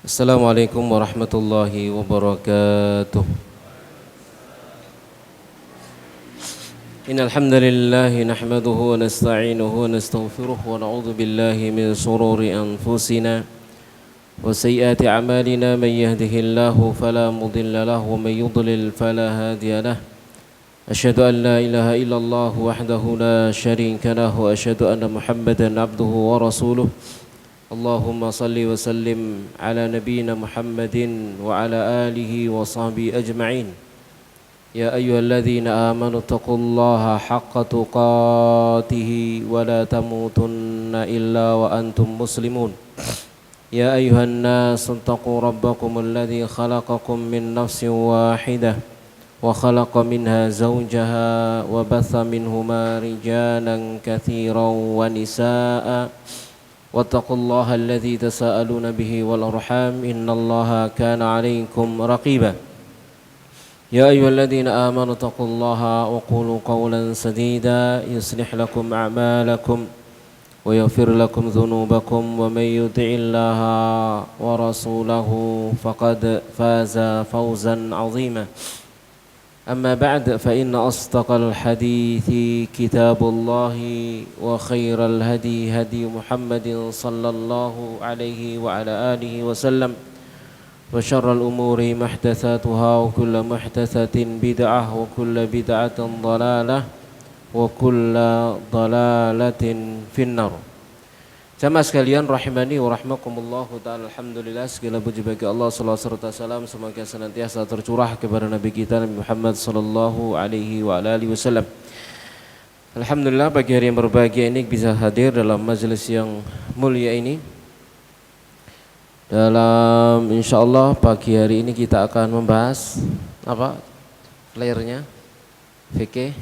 Assalamualaikum warahmatullahi wabarakatuh. Innal hamdalillah nahmaduhu wa nasta'inuhu wa nastaghfiruh wa na'udzu billahi min shururi anfusina wa sayyiati a'malina man yahdihillahu fala mudilla lahu wa man yudlil fala hadiya lahu. Asyhadu an la ilaha illallah wahdahu la syarika lahu wa asyhadu anna Muhammadan abduhu wa rasuluh. Allahumma salli wa sallim ala nabiyyina Muhammadin wa ala alihi wa sahbihi ajma'in. Ya ayyuhalladzina amanu taqullaha haqqa tuqatih wa la tamutunna illa wa antum muslimun. Ya ayyuhan nas taqu rabbakum alladzi khalaqakum min nafsin wahidah wa khalaqa minha zawjaha wa batha minhuma rijalan katsiran wa nisaa'a. واتقوا الله الذي تساءلون به والأرحام إن الله كان عليكم رقيبا يا أيها الذين آمنوا اتقوا الله وقولوا قولا سديدا يصلح لكم أعمالكم ويغفر لكم ذنوبكم ومن يطع الله ورسوله فقد فاز فوزا عظيما أما بعد فإن أصدق الحديث كتاب الله وخير الهدي هدي محمد صلى الله عليه وعلى آله وسلم وشر الأمور محدثاتها وكل محدثة بدعة وكل بدعة ضلالة وكل ضلالة في النار. Jamaah sekalian rahimani wa rahmakumullahu ta'ala. Alhamdulillah, segala puji bagi Allah, salawat serta salam semoga senantiasa tercurah kepada Nabi kita Nabi Muhammad sallallahu alaihi wa alihi wasallam. Alhamdulillah, pagi hari yang berbahagia ini bisa hadir dalam majelis yang mulia ini. Dalam insyaallah pagi hari ini kita akan membahas apa? Layernya fikih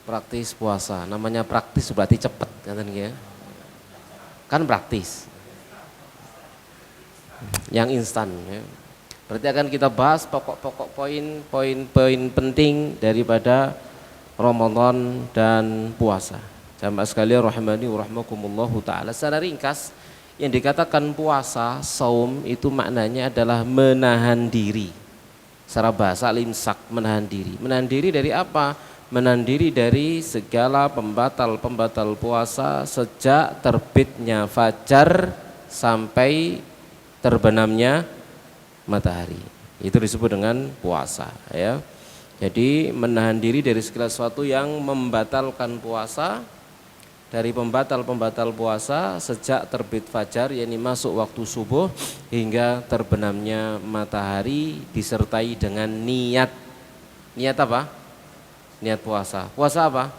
praktis puasa. Namanya praktis berarti cepat kan ya. Kan praktis, yang instan ya. Berarti akan kita bahas pokok-pokok poin-poin penting daripada Ramadan dan puasa. Jamaah sekalian rahimani wa rahmakumullahu ta'ala. Secara ringkas, yang dikatakan puasa, saum itu maknanya adalah menahan diri. Secara bahasa al-imsak, menahan diri. Menahan diri dari apa? Menahan diri dari segala pembatal-pembatal puasa sejak terbitnya fajar sampai terbenamnya matahari. Itu disebut dengan puasa ya. Jadi menahan diri dari segala sesuatu yang membatalkan puasa, dari pembatal-pembatal puasa sejak terbit fajar, yakni masuk waktu subuh hingga terbenamnya matahari, disertai dengan niat. Niat apa? Niat puasa. Puasa apa?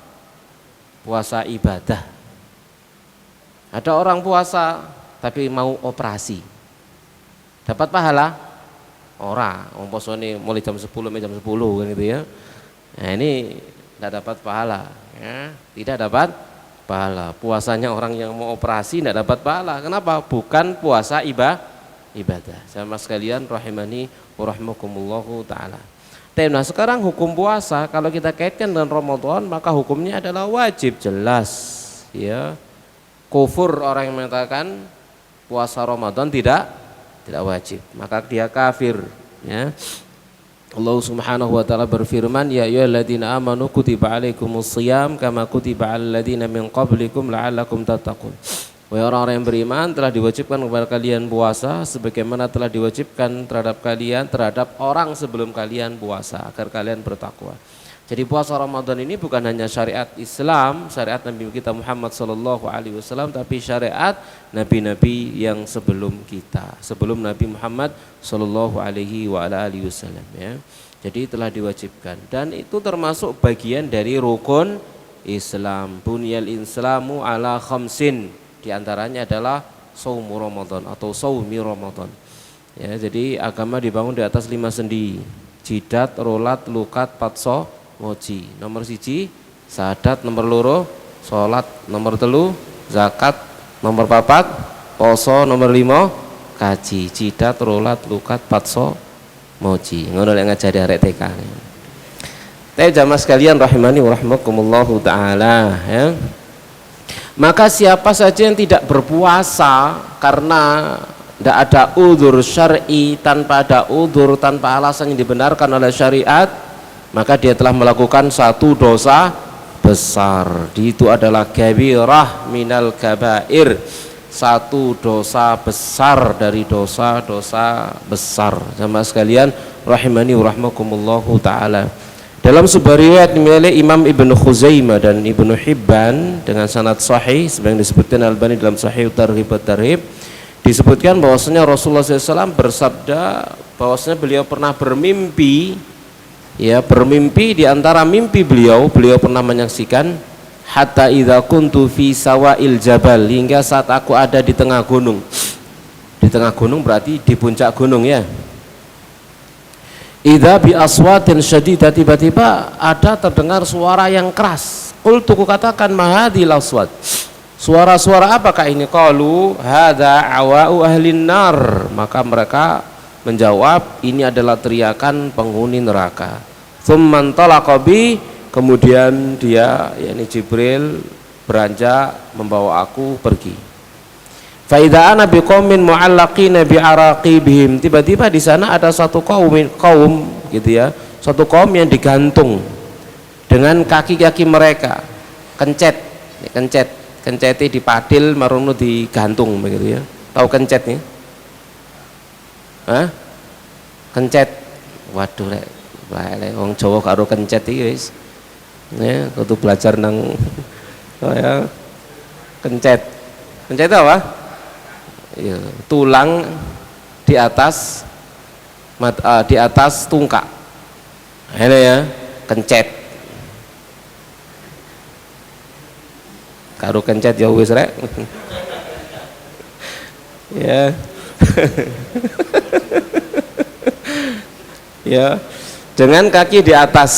Puasa ibadah. Ada orang puasa tapi mau operasi, dapat pahala? Ora, wong posone mulai jam 10 sampai jam 10 kan gitu ya. Nah ini tidak dapat pahala ya. Tidak dapat pahala. Puasanya orang yang mau operasi tidak dapat pahala. Kenapa? Bukan puasa ibadah. Sama sekalian rahimani wa rahmakumullahu ta'ala. Nah sekarang hukum puasa kalau kita kaitkan dengan Ramadan maka hukumnya adalah wajib, jelas ya. Kufur orang yang mengatakan puasa Ramadan tidak wajib, maka dia kafir ya. Allah Subhanahu wa taala berfirman, ya ayyuhalladzina amanu kutiba alaikumusshiyam kama kutiba alal ladzina min qablikum la'allakum tattaqun. Wahai orang-orang yang beriman, telah diwajibkan kepada kalian puasa sebagaimana telah diwajibkan terhadap orang sebelum kalian puasa agar kalian bertakwa. Jadi puasa Ramadan ini bukan hanya syariat Islam, syariat Nabi kita Muhammad sallallahu alaihi wasallam, tapi syariat nabi-nabi yang sebelum kita, sebelum Nabi Muhammad sallallahu alaihi wa alihi wasallam ya. Jadi telah diwajibkan dan itu termasuk bagian dari rukun Islam. Bunyal Islamu ala khamsin. Di antaranya adalah saumu Ramadan atau saumi Ramadan. Ya, jadi agama dibangun di atas 5 sendi: jidat, rolat, lukat, patso, moji. Nomor 1 syahadat, nomor 2 salat, nomor 3 zakat, nomor 4 poso, nomor 5 kaji. Jidat, rolat, lukat, patso, moji. Ngono lek ngajari arek TK. Jamaah sekalian rahimani wa rahmakumullahu taala ya. Maka siapa saja yang tidak berpuasa karena tidak ada udzur syar'i, tanpa ada udzur, tanpa alasan yang dibenarkan oleh syariat, maka dia telah melakukan satu dosa besar. Itu adalah kabirah minal kabair, satu dosa besar dari dosa-dosa besar. Jamaah sekalian rahimani wa rahmakumullahu taala. Dalam sebuah riwayat dimiliki Imam Ibnu Khuzaimah dan Ibnu Hibban dengan sanad sahih sebagaimana disebutkan Al-Albani dalam Sahih Targhib wa Tarhib, disebutkan bahwasanya Rasulullah SAW bersabda bahwasanya beliau pernah bermimpi, ya, bermimpi. Di antara mimpi beliau pernah menyaksikan hatta idza kuntu fi sawa'il jabal, hingga saat aku ada di tengah gunung. Di tengah gunung berarti di puncak gunung, ya. Idza bi aswatin syadidah, tiba-tiba ada terdengar suara yang keras. Qultu, kukatakan, ma hadhil aswat, suara-suara apakah ini? Qalu hadza awa'u ahlin nar, maka mereka menjawab ini adalah teriakan penghuni neraka. Tsumman talaqa bi, kemudian dia, yakni Jibril, beranjak membawa aku pergi. Fa idza ana biqaumin mu'allaqina bi'araqibihim, tiba-tiba di sana ada satu kaum gitu ya, satu kaum yang digantung dengan kaki-kaki mereka, kencet dipadil marunu digantung begitu ya. Tahu kencet nih? Hah? Kencet. Waduh rek, wong Jawa karo kencet iki wis. Ya, kudu belajar nang ya. Kencet. Kencet itu apa? Ya, tulang di atas tungkak. Ini ya, kencet. Karo kencet ya wis rek. Ya. Ya, dengan kaki di atas,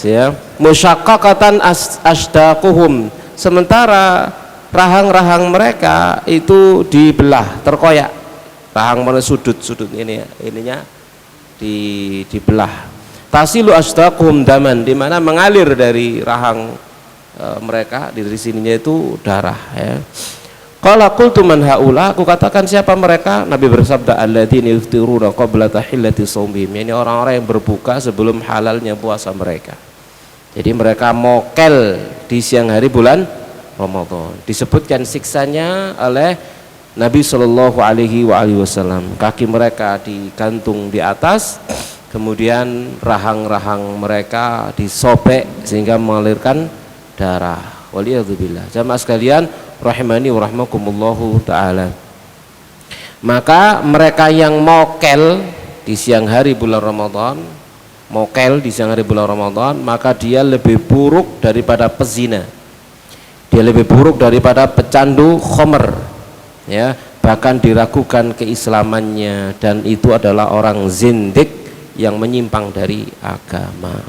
ya. Musyaqqaqatan asdaquhum, sementara rahang-rahang mereka itu dibelah, terkoyak. Rahang mana sudut ini ya, ininya dibelah. Tasilu asdaquhum daman, di mana mengalir dari rahang mereka dari sininya itu darah, ya. Qala qultu man haula, aku katakan siapa mereka? Nabi bersabda alladzina yuftiruna qabla tahillati shaumihim, ini orang-orang yang berbuka sebelum halalnya puasa mereka. Jadi mereka mokel di siang hari bulan Ramadan. Disebutkan siksanya oleh Nabi Shallallahu Alaihi Wasallam. Kaki mereka digantung di atas, kemudian rahang-rahang mereka disobek sehingga mengalirkan darah. Waliyadzubillah. Jamaah sekalian rahimani wa rahmakumullahu taala. Maka mereka yang mokel di siang hari bulan Ramadan, maka dia lebih buruk daripada pezina. Dia lebih buruk daripada pecandu khomer, ya, bahkan diragukan keislamannya, dan itu adalah orang zindik yang menyimpang dari agama.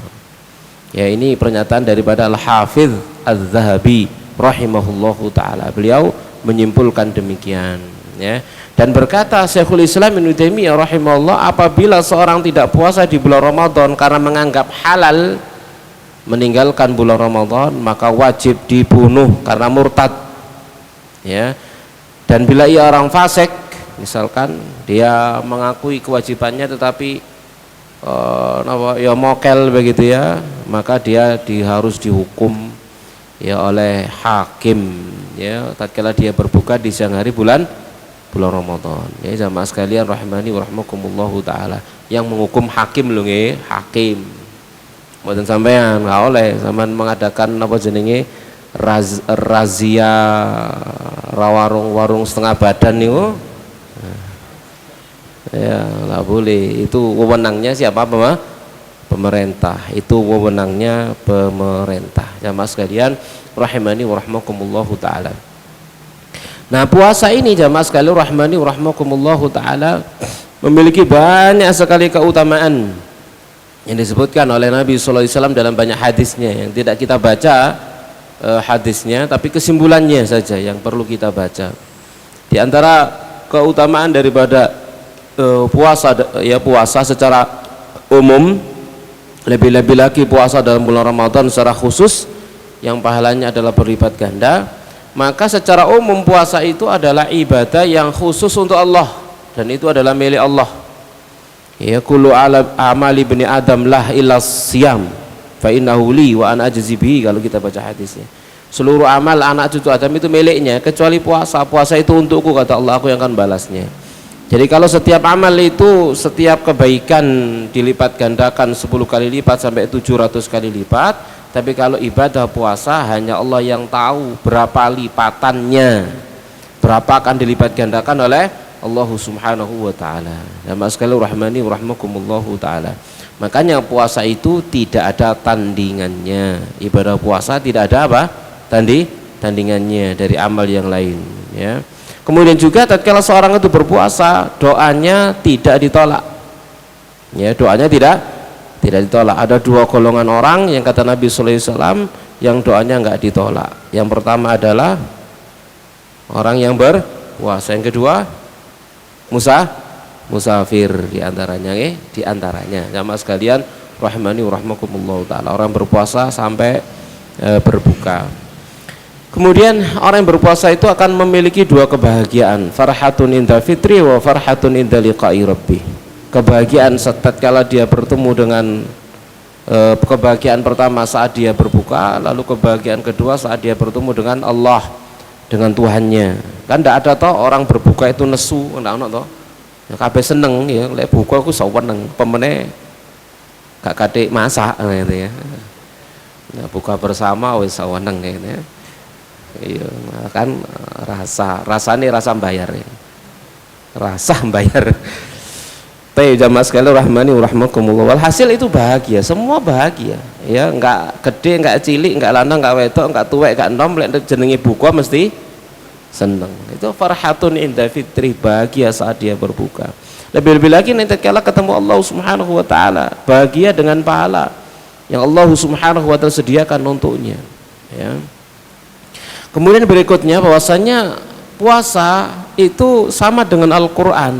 Ya, ini pernyataan daripada Al-Hafidz Az-Zahabi rahimahullahu taala. Beliau menyimpulkan demikian, ya. Dan berkata Syekhul Islam Ibnu Taimiyah rahimahullah, apabila seorang tidak puasa di bulan Ramadan karena menganggap halal meninggalkan bulan Ramadan, maka wajib dibunuh karena murtad, ya. Dan bila ia orang fasik, misalkan dia mengakui kewajibannya tetapi ya mokel begitu ya, maka dia harus dihukum ya oleh hakim, ya, tatkala dia berbuka di siang hari bulan Ramadan. Ya, jamaah sekalian rahimani wa rahmakumullahu taala, yang menghukum hakim lho nggih, hakim. Mboten sampean nggak oleh sampean mengadakan apa jenenge razia warung setengah badan niku. Ya, nggak boleh. Itu wewenangnya siapa? Pemerintah. Itu wewenangnya pemerintah. Jamaah sekalian rahimani wa rahmakumullahu taala. Nah, puasa ini jamaah sekalian rahimani wa rahmakumullahu taala memiliki banyak sekali keutamaan yang disebutkan oleh Nabi Sallallahu Alaihi Wasallam dalam banyak hadisnya, yang tidak kita baca hadisnya, tapi kesimpulannya saja yang perlu kita baca. Di antara keutamaan daripada puasa secara umum, lebih-lebih lagi puasa dalam bulan Ramadan secara khusus yang pahalanya adalah berlipat ganda, maka secara umum puasa itu adalah ibadah yang khusus untuk Allah. dan itu adalah milik Allah. Ya, kullu amali ibni adam lah illa siyam fa innahu li wa ana ajzi bihi, kalau kita baca hadisnya. Seluruh amal anak cucu Adam itu miliknya kecuali puasa. Puasa itu untukku, kata Allah, aku yang akan balasnya. Jadi kalau setiap amal itu, setiap kebaikan dilipat gandakan 10 kali lipat sampai 700 kali lipat. Tapi kalau ibadah puasa hanya Allah yang tahu berapa lipatannya, berapa akan dilipat gandakan oleh Allah subhanahu wa ta'ala. Jamaah sekalian rahmani wa rahmakumullahu ta'ala. Makanya puasa itu tidak ada tandingannya. Ibadah puasa tidak ada apa? Tandingannya dari amal yang lain, ya. Kemudian juga tatkala seorang itu berpuasa, doanya tidak ditolak. Ya, doanya tidak ditolak. Ada dua golongan orang yang kata Nabi sallallahu alaihi wasallam yang doanya enggak ditolak. Yang pertama adalah orang yang berpuasa, yang kedua musafir diantaranya, diantaranya. Jamaah sekalian rahmani wa rahmakumullah taala, orang berpuasa sampai berbuka. Kemudian orang yang berpuasa itu akan memiliki dua kebahagiaan, farhatun inda fitri wa farhatun inda liqa'i rabbih. Kebahagiaan tatkala dia bertemu dengan kebahagiaan pertama saat dia berbuka, lalu kebahagiaan kedua saat dia bertemu dengan Allah, dengan Tuhannya. Kan tidak ada toh orang berbuka itu nesu, ndak ono toh. Ya kabeh seneng ya, lek buka aku seneng, pemene gak katik masak gitu ya. Nah, buka bersama wis seneng gitu ya. Iya, kan rasanya rasa bayar ya. Rasa bayar. Tapi jamaah sekalian rahmani wa rahmakumullah. Walhasil itu bahagia, semua bahagia. Ya, enggak gede, enggak cilik, enggak lanang, enggak wedok, enggak tuwek, enggak enom, lek jenenge buka mesti seneng. Itu farhatun inda fitri, bahagia saat dia berbuka. Lebih-lebih lagi nanti kala ketemu Allah Subhanahu wa taala, bahagia dengan pahala yang Allah Subhanahu wa taala sediakan untuknya, ya. Kemudian berikutnya bahwasanya puasa itu sama dengan Al-Qur'an,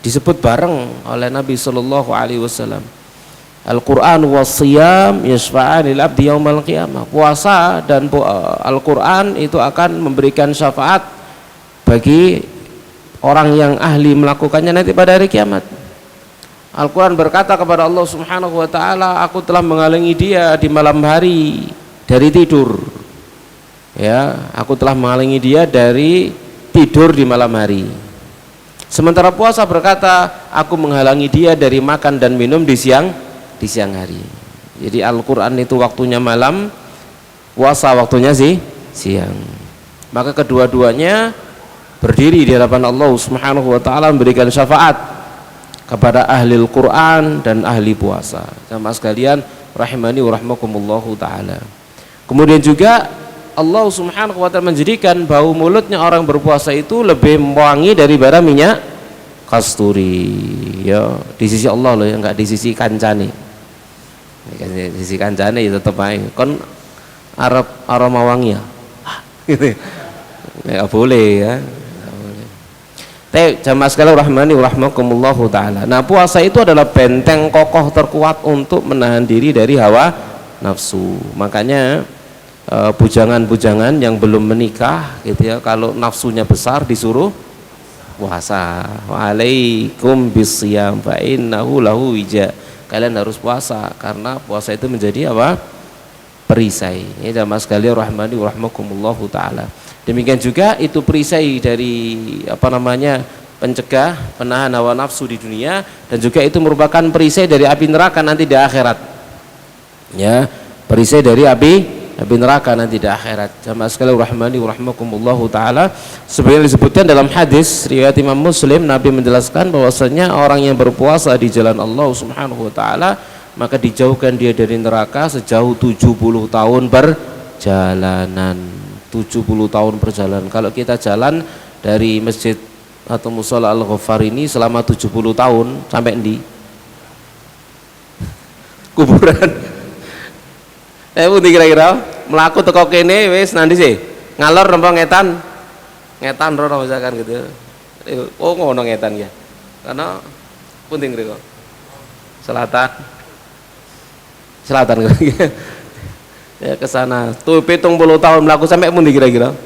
disebut bareng oleh Nabi sallallahu alaihi wasallam. Al-Qur'an was-shiyam yashfa'ani lil 'abdi yaumal qiyamah. Puasa dan Al-Qur'an itu akan memberikan syafaat bagi orang yang ahli melakukannya nanti pada hari kiamat. Al-Qur'an berkata kepada Allah Subhanahu wa taala, aku telah menghalangi dia di malam hari dari tidur. Ya, aku telah menghalangi dia dari tidur di malam hari. Sementara puasa berkata, aku menghalangi dia dari makan dan minum di siang hari. Jadi Al-Qur'an itu waktunya malam, puasa waktunya siang. Maka kedua-duanya berdiri di hadapan Allah Subhanahu wa taala memberikan syafaat kepada ahli Al-Qur'an dan ahli puasa. Jamaah sekalian rahimani wa rahmakumullahu taala. Kemudian juga Allah Subhanahu wa taala menjadikan bau mulutnya orang berpuasa itu lebih wangi daripada minyak kasturi, ya, di sisi Allah loh, ya, enggak di sisi kancane. Di sisi kancane ya tetep ae kon aroma wangi ya. Gitu. Ya boleh ya. Jamaah sekalian rahmani wa rahmakumullahu taala. Nah, puasa itu adalah benteng kokoh terkuat untuk menahan diri dari hawa nafsu. Makanya bujangan-bujangan yang belum menikah gitu ya, kalau nafsunya besar disuruh puasa. Waalaikum bisiyam fa innahu lahu wija. Kalian harus puasa karena puasa itu menjadi apa? Perisai. Ya jamaah sekalian rahmani wa rahmakumullahu taala. Demikian juga itu perisai dari pencegah, penahan hawa nafsu di dunia, dan juga itu merupakan perisai dari api neraka nanti di akhirat. Ya, perisai dari api neraka nanti di akhirat. Jamaah sekalian rahmani wa rahmakumullahu taala, sebenarnya disebutkan dalam hadis riwayat Imam Muslim, Nabi menjelaskan bahwasanya orang yang berpuasa di jalan Allah Subhanahu wa taala maka dijauhkan dia dari neraka sejauh 70 tahun perjalanan. 70 tahun perjalanan. Kalau kita jalan dari masjid atau mushola Al-Ghaffar ini selama 70 tahun sampai di kuburan. Kira-kira melaku teko kene wis nanti sih ngalor nembang ngetan rono misalkan gitu. Oh ngono ngetan ya. Karena pundi kira selatan kira-kira. Ya ke sana. Tuh 70 tahun melaku sampai pundi kira-kira?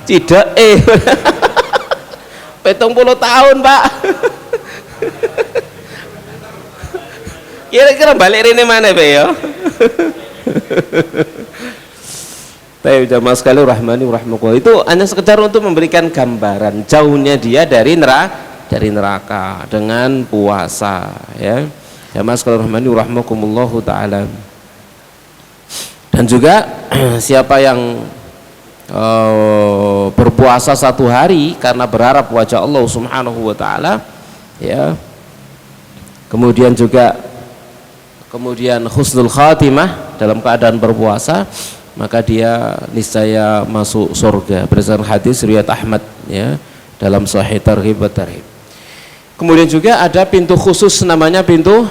Tidak tahun Pak. Kira-kira balik ini mana Pak ya? Baik jamaah sekalian rahmani rahmakumullah, itu hanya sekedar untuk memberikan gambaran jauhnya dia dari neraka dengan puasa ya. Jamaah sekalian rahmani rahmakumullah taala. Dan juga siapa yang berpuasa satu hari karena berharap wajah Allah Subhanahu wa taala ya. Kemudian husnul khatimah dalam keadaan berpuasa, maka dia niscaya masuk surga berdasarkan hadis riwayat Ahmad ya dalam Sahih Targhib wa Tarhib. Kemudian juga ada pintu khusus namanya pintu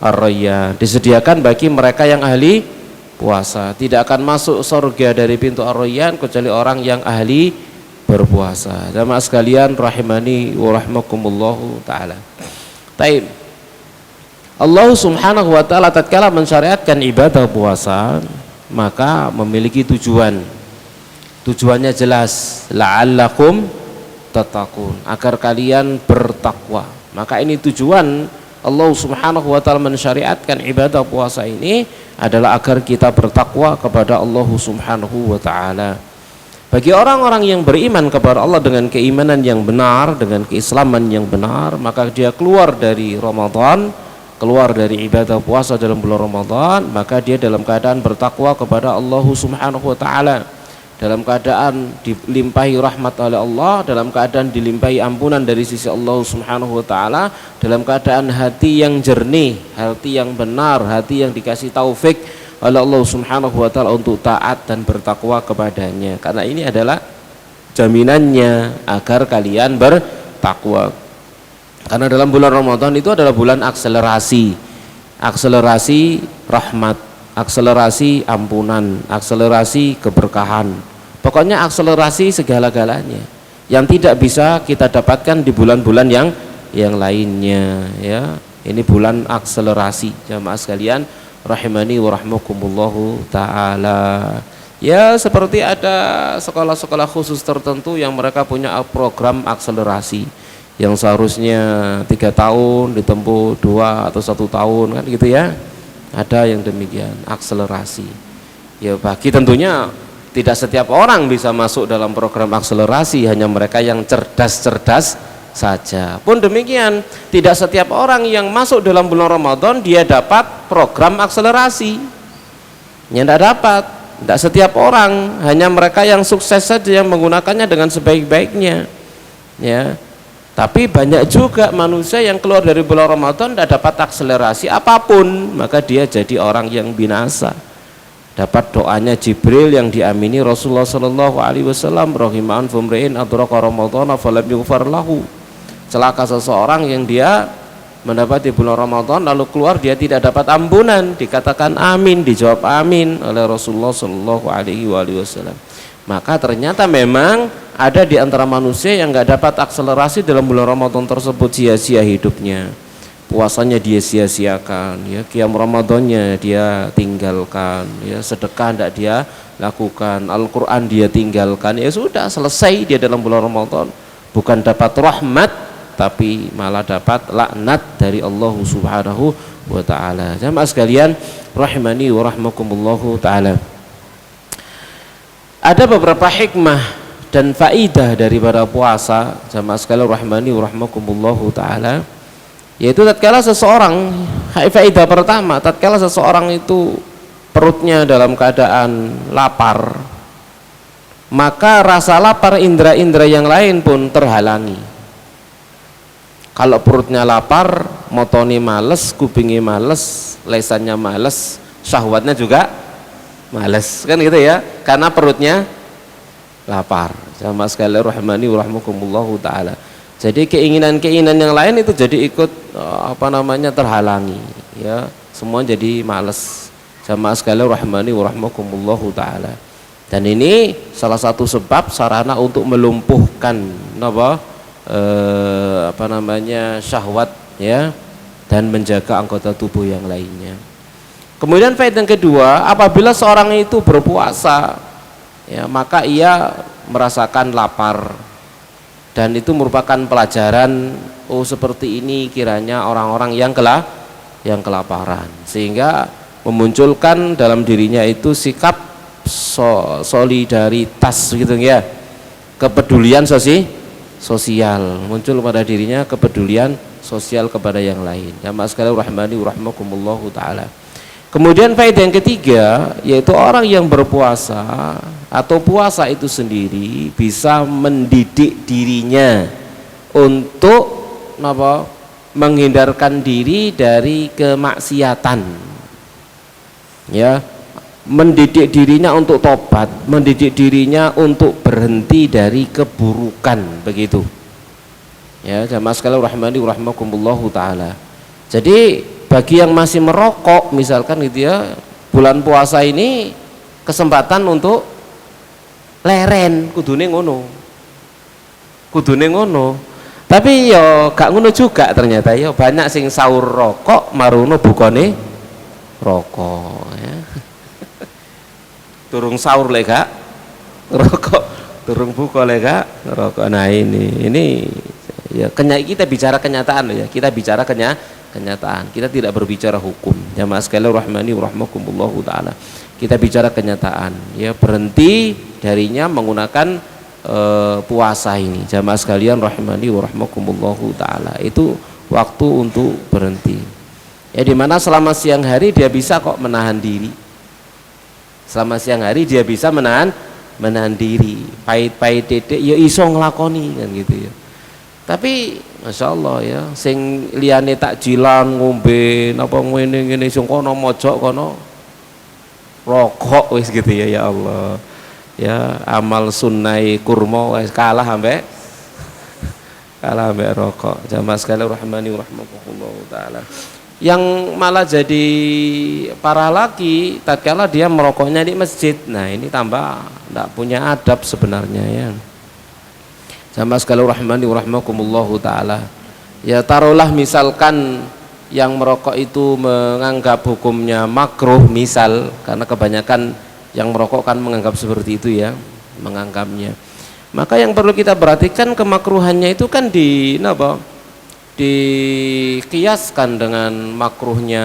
Ar-Rayyan, disediakan bagi mereka yang ahli puasa. Tidak akan masuk surga dari pintu Ar-Rayyan kecuali orang yang ahli berpuasa. Jamaah sekalian rahimani wa rahmakumullahu taala. Taib. Allah Subhanahu wa taala tatkala mensyariatkan ibadah puasa, maka memiliki tujuannya jelas, la'allakum tattaqun, agar kalian bertakwa. Maka ini tujuan Allah Subhanahu wa taala mensyariatkan ibadah puasa ini adalah agar kita bertakwa kepada Allah Subhanahu wa taala. Bagi orang-orang yang beriman kepada Allah dengan keimanan yang benar, dengan keislaman yang benar, maka dia keluar dari Ramadan, keluar dari ibadah puasa dalam bulan Ramadan, maka dia dalam keadaan bertakwa kepada Allah Subhanahu wa taala, dalam keadaan dilimpahi rahmat oleh Allah, dalam keadaan dilimpahi ampunan dari sisi Allah Subhanahu wa taala, dalam keadaan hati yang jernih, hati yang benar, hati yang dikasih taufik oleh Allah Subhanahu wa taala untuk taat dan bertakwa kepadanya. Karena ini adalah jaminannya agar kalian bertakwa. Karena dalam bulan Ramadan itu adalah bulan akselerasi rahmat, akselerasi ampunan, akselerasi keberkahan, pokoknya akselerasi segala-galanya yang tidak bisa kita dapatkan di bulan-bulan yang lainnya ya. Ini bulan akselerasi jamaah sekalian rahimani wa rahmakumullahu taala. Ya, seperti ada sekolah-sekolah khusus tertentu yang mereka punya program akselerasi yang seharusnya 3 tahun ditempuh 2 atau 1 tahun kan gitu ya. Ada yang demikian akselerasi ya. Bagi tentunya tidak setiap orang bisa masuk dalam program akselerasi, hanya mereka yang cerdas-cerdas saja. Pun demikian, tidak setiap orang yang masuk dalam bulan Ramadan dia dapat program akselerasi, ya tidak dapat. Tidak setiap orang, hanya mereka yang sukses saja yang menggunakannya dengan sebaik-baiknya ya. Tapi banyak juga manusia yang keluar dari bulan Ramadan tidak dapat akselerasi apapun, maka dia jadi orang yang binasa. Dapat doanya Jibril yang diamini Rasulullah sallallahu alaihi wasallam, rahiman fumriin adraka ramadhana falam yughfar lahu. Celaka seseorang yang dia mendapati bulan Ramadan lalu keluar dia tidak dapat ampunan, dikatakan amin, dijawab amin oleh Rasulullah sallallahu alaihi wasallam. Maka ternyata memang ada di antara manusia yang nggak dapat akselerasi dalam bulan Ramadan tersebut, sia-sia hidupnya, puasanya dia sia-siakan ya, qiyam Ramadannya dia tinggalkan ya, sedekah tidak dia lakukan, Al-Quran dia tinggalkan, ya sudah selesai dia dalam bulan Ramadan, bukan dapat rahmat tapi malah dapat laknat dari Allah Subhanahu wa taala. Jamaah sekalian rahimani wa rahmakumullahu taala. Ada beberapa hikmah dan faidah daripada puasa jamaah sekalian rahimani wa rahmakumullahu taala, yaitu tatkala seseorang, faidah pertama, tatkala seseorang itu perutnya dalam keadaan lapar, maka rasa lapar indera-indera yang lain pun terhalangi. Kalau perutnya lapar, motoni males, kupingi males, lesannya males, syahwatnya juga males, kan gitu ya, karena perutnya lapar. Jamaah sekalian rahimani wa rahmakumullahu taala. Jadi keinginan-keinginan yang lain itu jadi ikut terhalangi ya, semua jadi males. Jamaah sekalian rahimani wa rahmakumullahu taala. Dan ini salah satu sebab sarana untuk melumpuhkan syahwat ya, dan menjaga anggota tubuh yang lainnya. Kemudian faedah yang kedua, apabila seorang itu berpuasa ya, maka ia merasakan lapar dan itu merupakan pelajaran, oh seperti ini kiranya orang-orang yang kelaparan, sehingga memunculkan dalam dirinya itu sikap solidaritas gitu ya, kepedulian sosial, muncul pada dirinya kepedulian sosial kepada yang lain. Jamaah sekalian rahmani wa rahmakumullahu taala. Kemudian faedah yang ketiga, yaitu orang yang berpuasa atau puasa itu sendiri bisa mendidik dirinya untuk menghindarkan diri dari kemaksiatan, ya, mendidik dirinya untuk tobat, mendidik dirinya untuk berhenti dari keburukan, begitu ya. Jamaah sekalian rahmani wa rahmakumullahu taala. Jadi bagi yang masih merokok misalkan gitu ya, bulan puasa ini kesempatan untuk leren, kudune ngono. Tapi yo gak ngono juga ternyata, yo banyak sing sahur rokok marono bukane rokok ya. Turung sahur lek gak rokok, turung buka lek gak rokok. Nah ini ya kita bicara kenyataan ya, kita bicara kenyataan, kita tidak berbicara hukum. Jamaah sekalian rahmani wa rahmakumullahu taala, kita bicara kenyataan ya, berhenti darinya menggunakan puasa ini. Jamaah sekalian rahmani wa rahmakumullahu taala, itu waktu untuk berhenti ya, dimana selama siang hari dia bisa kok menahan diri, selama siang hari dia bisa menahan diri, pahit-pahit dedek ya iso nglakoni kan gitu ya. Tapi masya Allah ya, sing liyane takjilan ngombe napa ngene sing kono mojok kono rokok wis gitu ya. Ya Allah ya, amal sunnai kurma wis kalah ambek rokok. Jamaah sekalian rahmani rahmatullah taala. Yang malah jadi parah lagi tatkala dia merokoknya di masjid. Nah ini tambah tidak punya adab sebenarnya ya. Jamaah sekalian rahmani wa rahmakumullahu taala. Ya taruhlah misalkan yang merokok itu menganggap hukumnya makruh misal, karena kebanyakan yang merokok kan menganggap seperti itu ya, menganggapnya. Maka yang perlu kita perhatikan kemakruhannya itu kan dikiaskan dengan makruhnya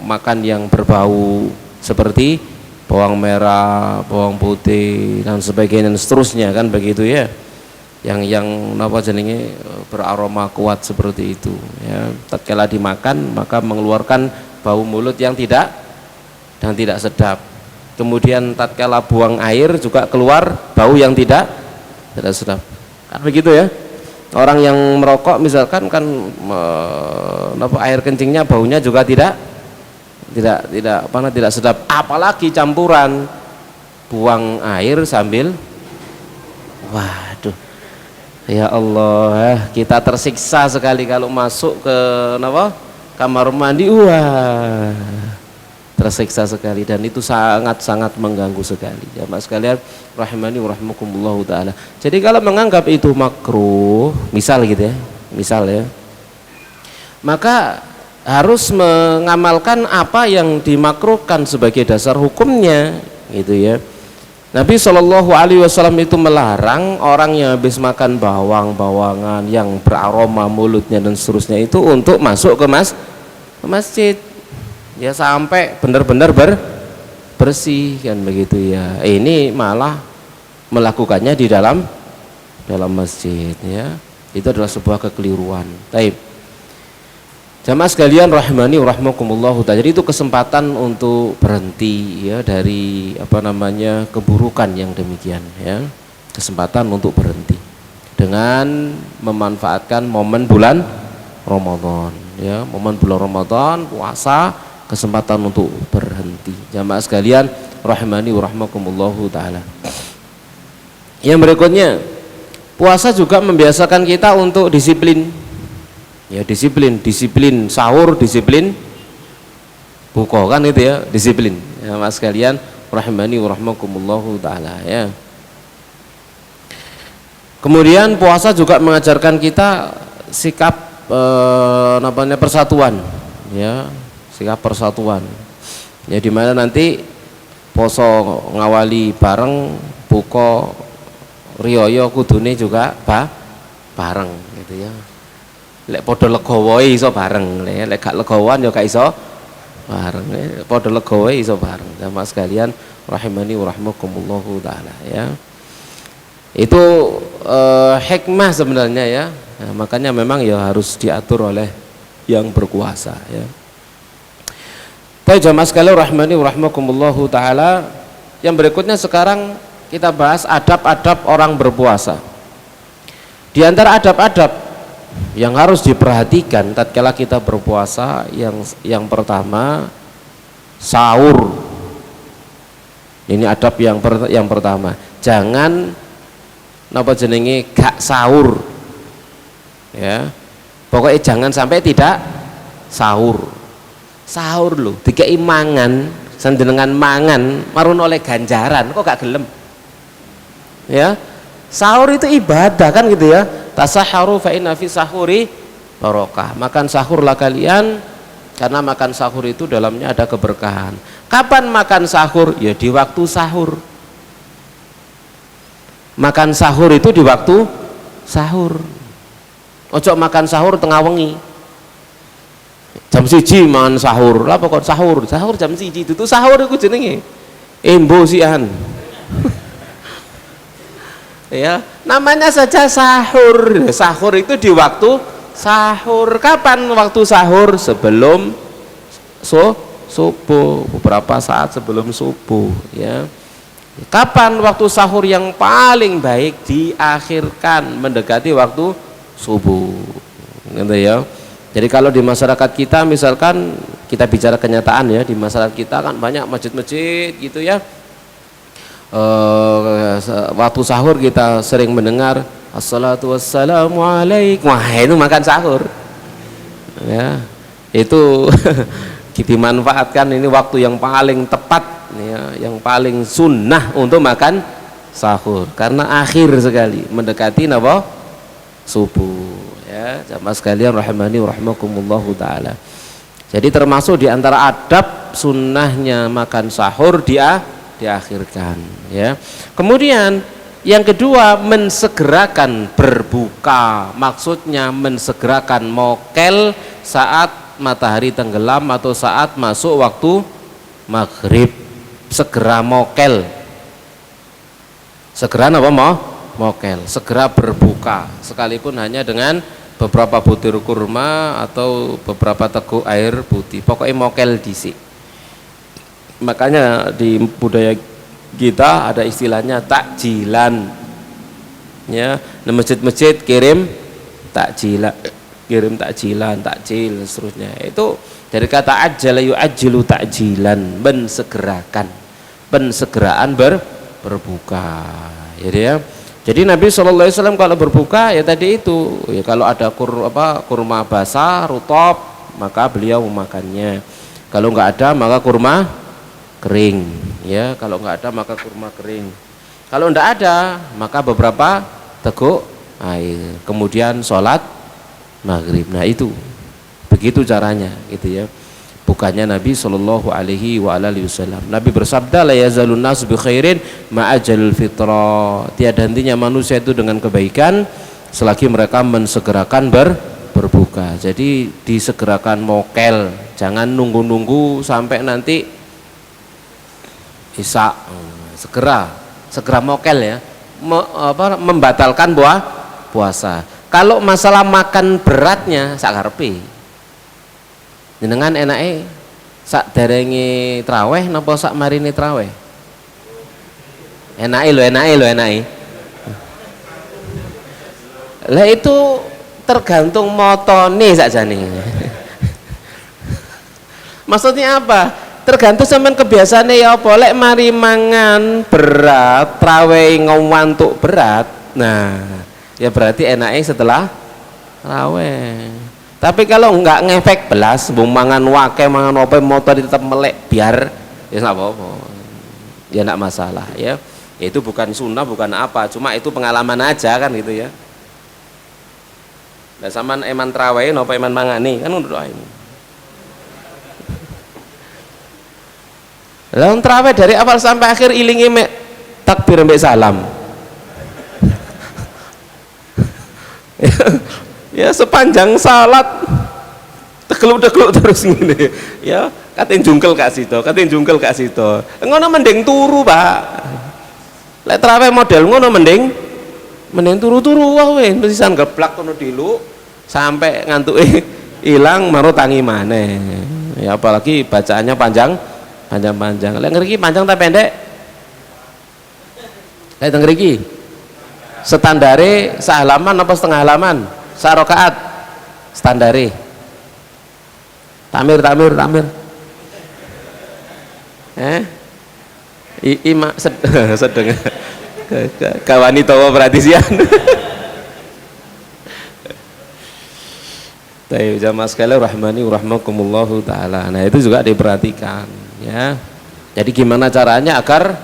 makan yang berbau seperti bawang merah, bawang putih dan sebagainya dan seterusnya kan begitu ya, yang beraroma kuat seperti itu ya, tatkala dimakan maka mengeluarkan bau mulut yang tidak sedap. Kemudian tatkala buang air juga keluar bau yang tidak sedap kan begitu ya. Orang yang merokok misalkan kan air kencingnya baunya juga tidak sedap, apalagi campuran buang air sambil, waduh ya Allah, kita tersiksa sekali kalau masuk ke kamar mandi, wah tersiksa sekali, dan itu sangat mengganggu sekali. Jamaah sekalian rahimani wa rahmakumullahu taala. Jadi kalau menganggap itu makruh misal gitu ya, maka harus mengamalkan apa yang dimakruhkan sebagai dasar hukumnya gitu ya. Nabi Shallallahu Alaihi Wasallam itu melarang orang yang habis makan bawang-bawangan yang beraroma mulutnya dan seterusnya itu untuk masuk ke masjid ya, sampai benar-benar bersih kan begitu ya. Ini malah melakukannya di dalam masjid ya, itu adalah sebuah kekeliruan. Taib. Jamaah sekalian rahimani wa rahmakumullahu ta'ala. Jadi itu kesempatan untuk berhenti ya dari keburukan yang demikian ya. Kesempatan untuk berhenti dengan memanfaatkan momen bulan Ramadan ya, momen bulan Ramadan, puasa, kesempatan untuk berhenti. Jamaah sekalian rahimani wa rahmakumullahu ta'ala. Yang berikutnya, puasa juga membiasakan kita untuk disiplin. Ya disiplin sahur, disiplin buka kan itu ya, disiplin ya mas sekalian rahimani wa rahmakumullahu taala ya. Kemudian puasa juga mengajarkan kita sikap persatuan ya, sikap persatuan ya, dimana nanti poso ngawali bareng, buka riyaya kudune juga bareng gitu ya. Lek padha legawa iso bareng, lek gak legawan ya gak iso bareng. Padha legawa iso bareng. Jamaah sekalian rahimani wa rahmakumullahu taala ya. Itu hikmah sebenarnya ya. Nah, makanya memang ya harus diatur oleh yang berkuasa ya. Baik jamaah sekalian rahimani wa rahmakumullahu taala. Yang berikutnya sekarang kita bahas adab-adab orang berpuasa. Di antara adab-adab yang harus diperhatikan tatkala kita berpuasa, yang pertama sahur. Ini adab yang pertama. Jangan napa jenenge gak sahur. Ya. Pokoknya jangan sampai tidak sahur. Sahur lho, dikei mangan, senjenengan mangan marun oleh ganjaran kok gak gelem. Ya. Sahur itu ibadah kan gitu ya. Tasaharu fa inna fi sahuri barokah. Makan sahurlah kalian karena makan sahur itu dalamnya ada keberkahan. Kapan makan sahur? Ya di waktu sahur. Makan sahur itu di waktu sahur. Ojo makan sahur tengah wengi. Jam 1 mangan sahur. Lah pokok sahur jam 1 itu sahur iku jenenge. Embo sian. Ya, namanya saja sahur. Sahur itu di waktu sahur. Kapan waktu sahur? Sebelum subuh, beberapa saat sebelum subuh ya. Kapan waktu sahur yang paling baik? Diakhirkan mendekati waktu subuh gitu ya. Jadi kalau di masyarakat kita, misalkan kita bicara kenyataan ya, di masyarakat kita kan banyak masjid-masjid gitu ya. Waktu sahur kita sering mendengar assalatu wassalamu alaikum. Wah itu makan sahur ya, itu dimanfaatkan. Ini waktu yang paling tepat ya, yang paling sunnah untuk makan sahur karena akhir sekali mendekati napa subuh ya. Jamaah sekalian rahimani wa rahimakumullahu taala. Jadi termasuk di antara adab sunnahnya makan sahur diakhirkan ya. Kemudian yang kedua mensegerakan berbuka, maksudnya mensegerakan mokel saat matahari tenggelam atau saat masuk waktu maghrib. Segera mokel, segera apa mokel, segera berbuka sekalipun hanya dengan beberapa butir kurma atau beberapa teguk air putih, pokoknya mokel dhisik. Makanya di budaya kita ada istilahnya takjilan ya, di masjid-masjid kirim takjilan, takjil seterusnya. Itu dari kata ajjala yu'ajjilu takjilan, mensegerakan, pensegeraan berbuka jadi ya. Jadi Nabi SAW kalau berbuka ya tadi itu ya, kalau ada kurma basah rutop maka beliau memakannya, kalau nggak ada maka kurma kering ya, kalau nggak ada maka kurma kering, kalau nggak ada maka beberapa teguk air, kemudian sholat maghrib. Nah itu begitu caranya gitu ya, bukannya Nabi Shallallahu Alaihi Wasallam. Nabi bersabda la yazalun nas bi khairin ma'ajalul fitra, tiada hentinya manusia itu dengan kebaikan selagi mereka mensegerakan berbuka. Jadi disegerakan mokel, jangan nunggu-nunggu sampai nanti isya, segera mokel ya, membatalkan puasa. Kalau masalah makan beratnya sakarepe, jenengan enake sak derenge traweh napa sak marine traweh? Enake lho. Lah itu tergantung motone sakjane. Maksudnya apa? Tergantung sampean kebiasaane ya apa. Lek mari mangan berat, traweh ngantuk berat. Nah, ya berarti enake setelah traweh. Tapi kalau enggak ngefek belas, mangan wake mangan apa motor tetap melek biar ya enggak apa-apa. Ya enggak masalah ya. Itu bukan sunnah, bukan apa, cuma itu pengalaman aja kan gitu ya. Lah sampean eman traweh napa eman mangani kan ngono ini. Lah traweh dari awal sampai akhir ilingi mek takbir mbek salam. Ya sepanjang salat tegeluk-tegeluk terus ngene ya, katen jungkel kak sito, ngono mending turu Pak. Lek traweh model ngono mending turu-turu wae pisan geblak kono diluk sampai ngantuke ilang maru tangi maneh. Ya apalagi bacaannya panjang. Lek ngriki panjang ta pendek? Lek ngriki standare sahalaman apa setengah halaman? Sak rakaat standare. Tamir. Ima sedeng. Kawani tawa perhatian. Tayyib jamaah sekalian rahmani wa rahmakumullahu taala. Nah, itu juga diperhatikan ya. Jadi gimana caranya agar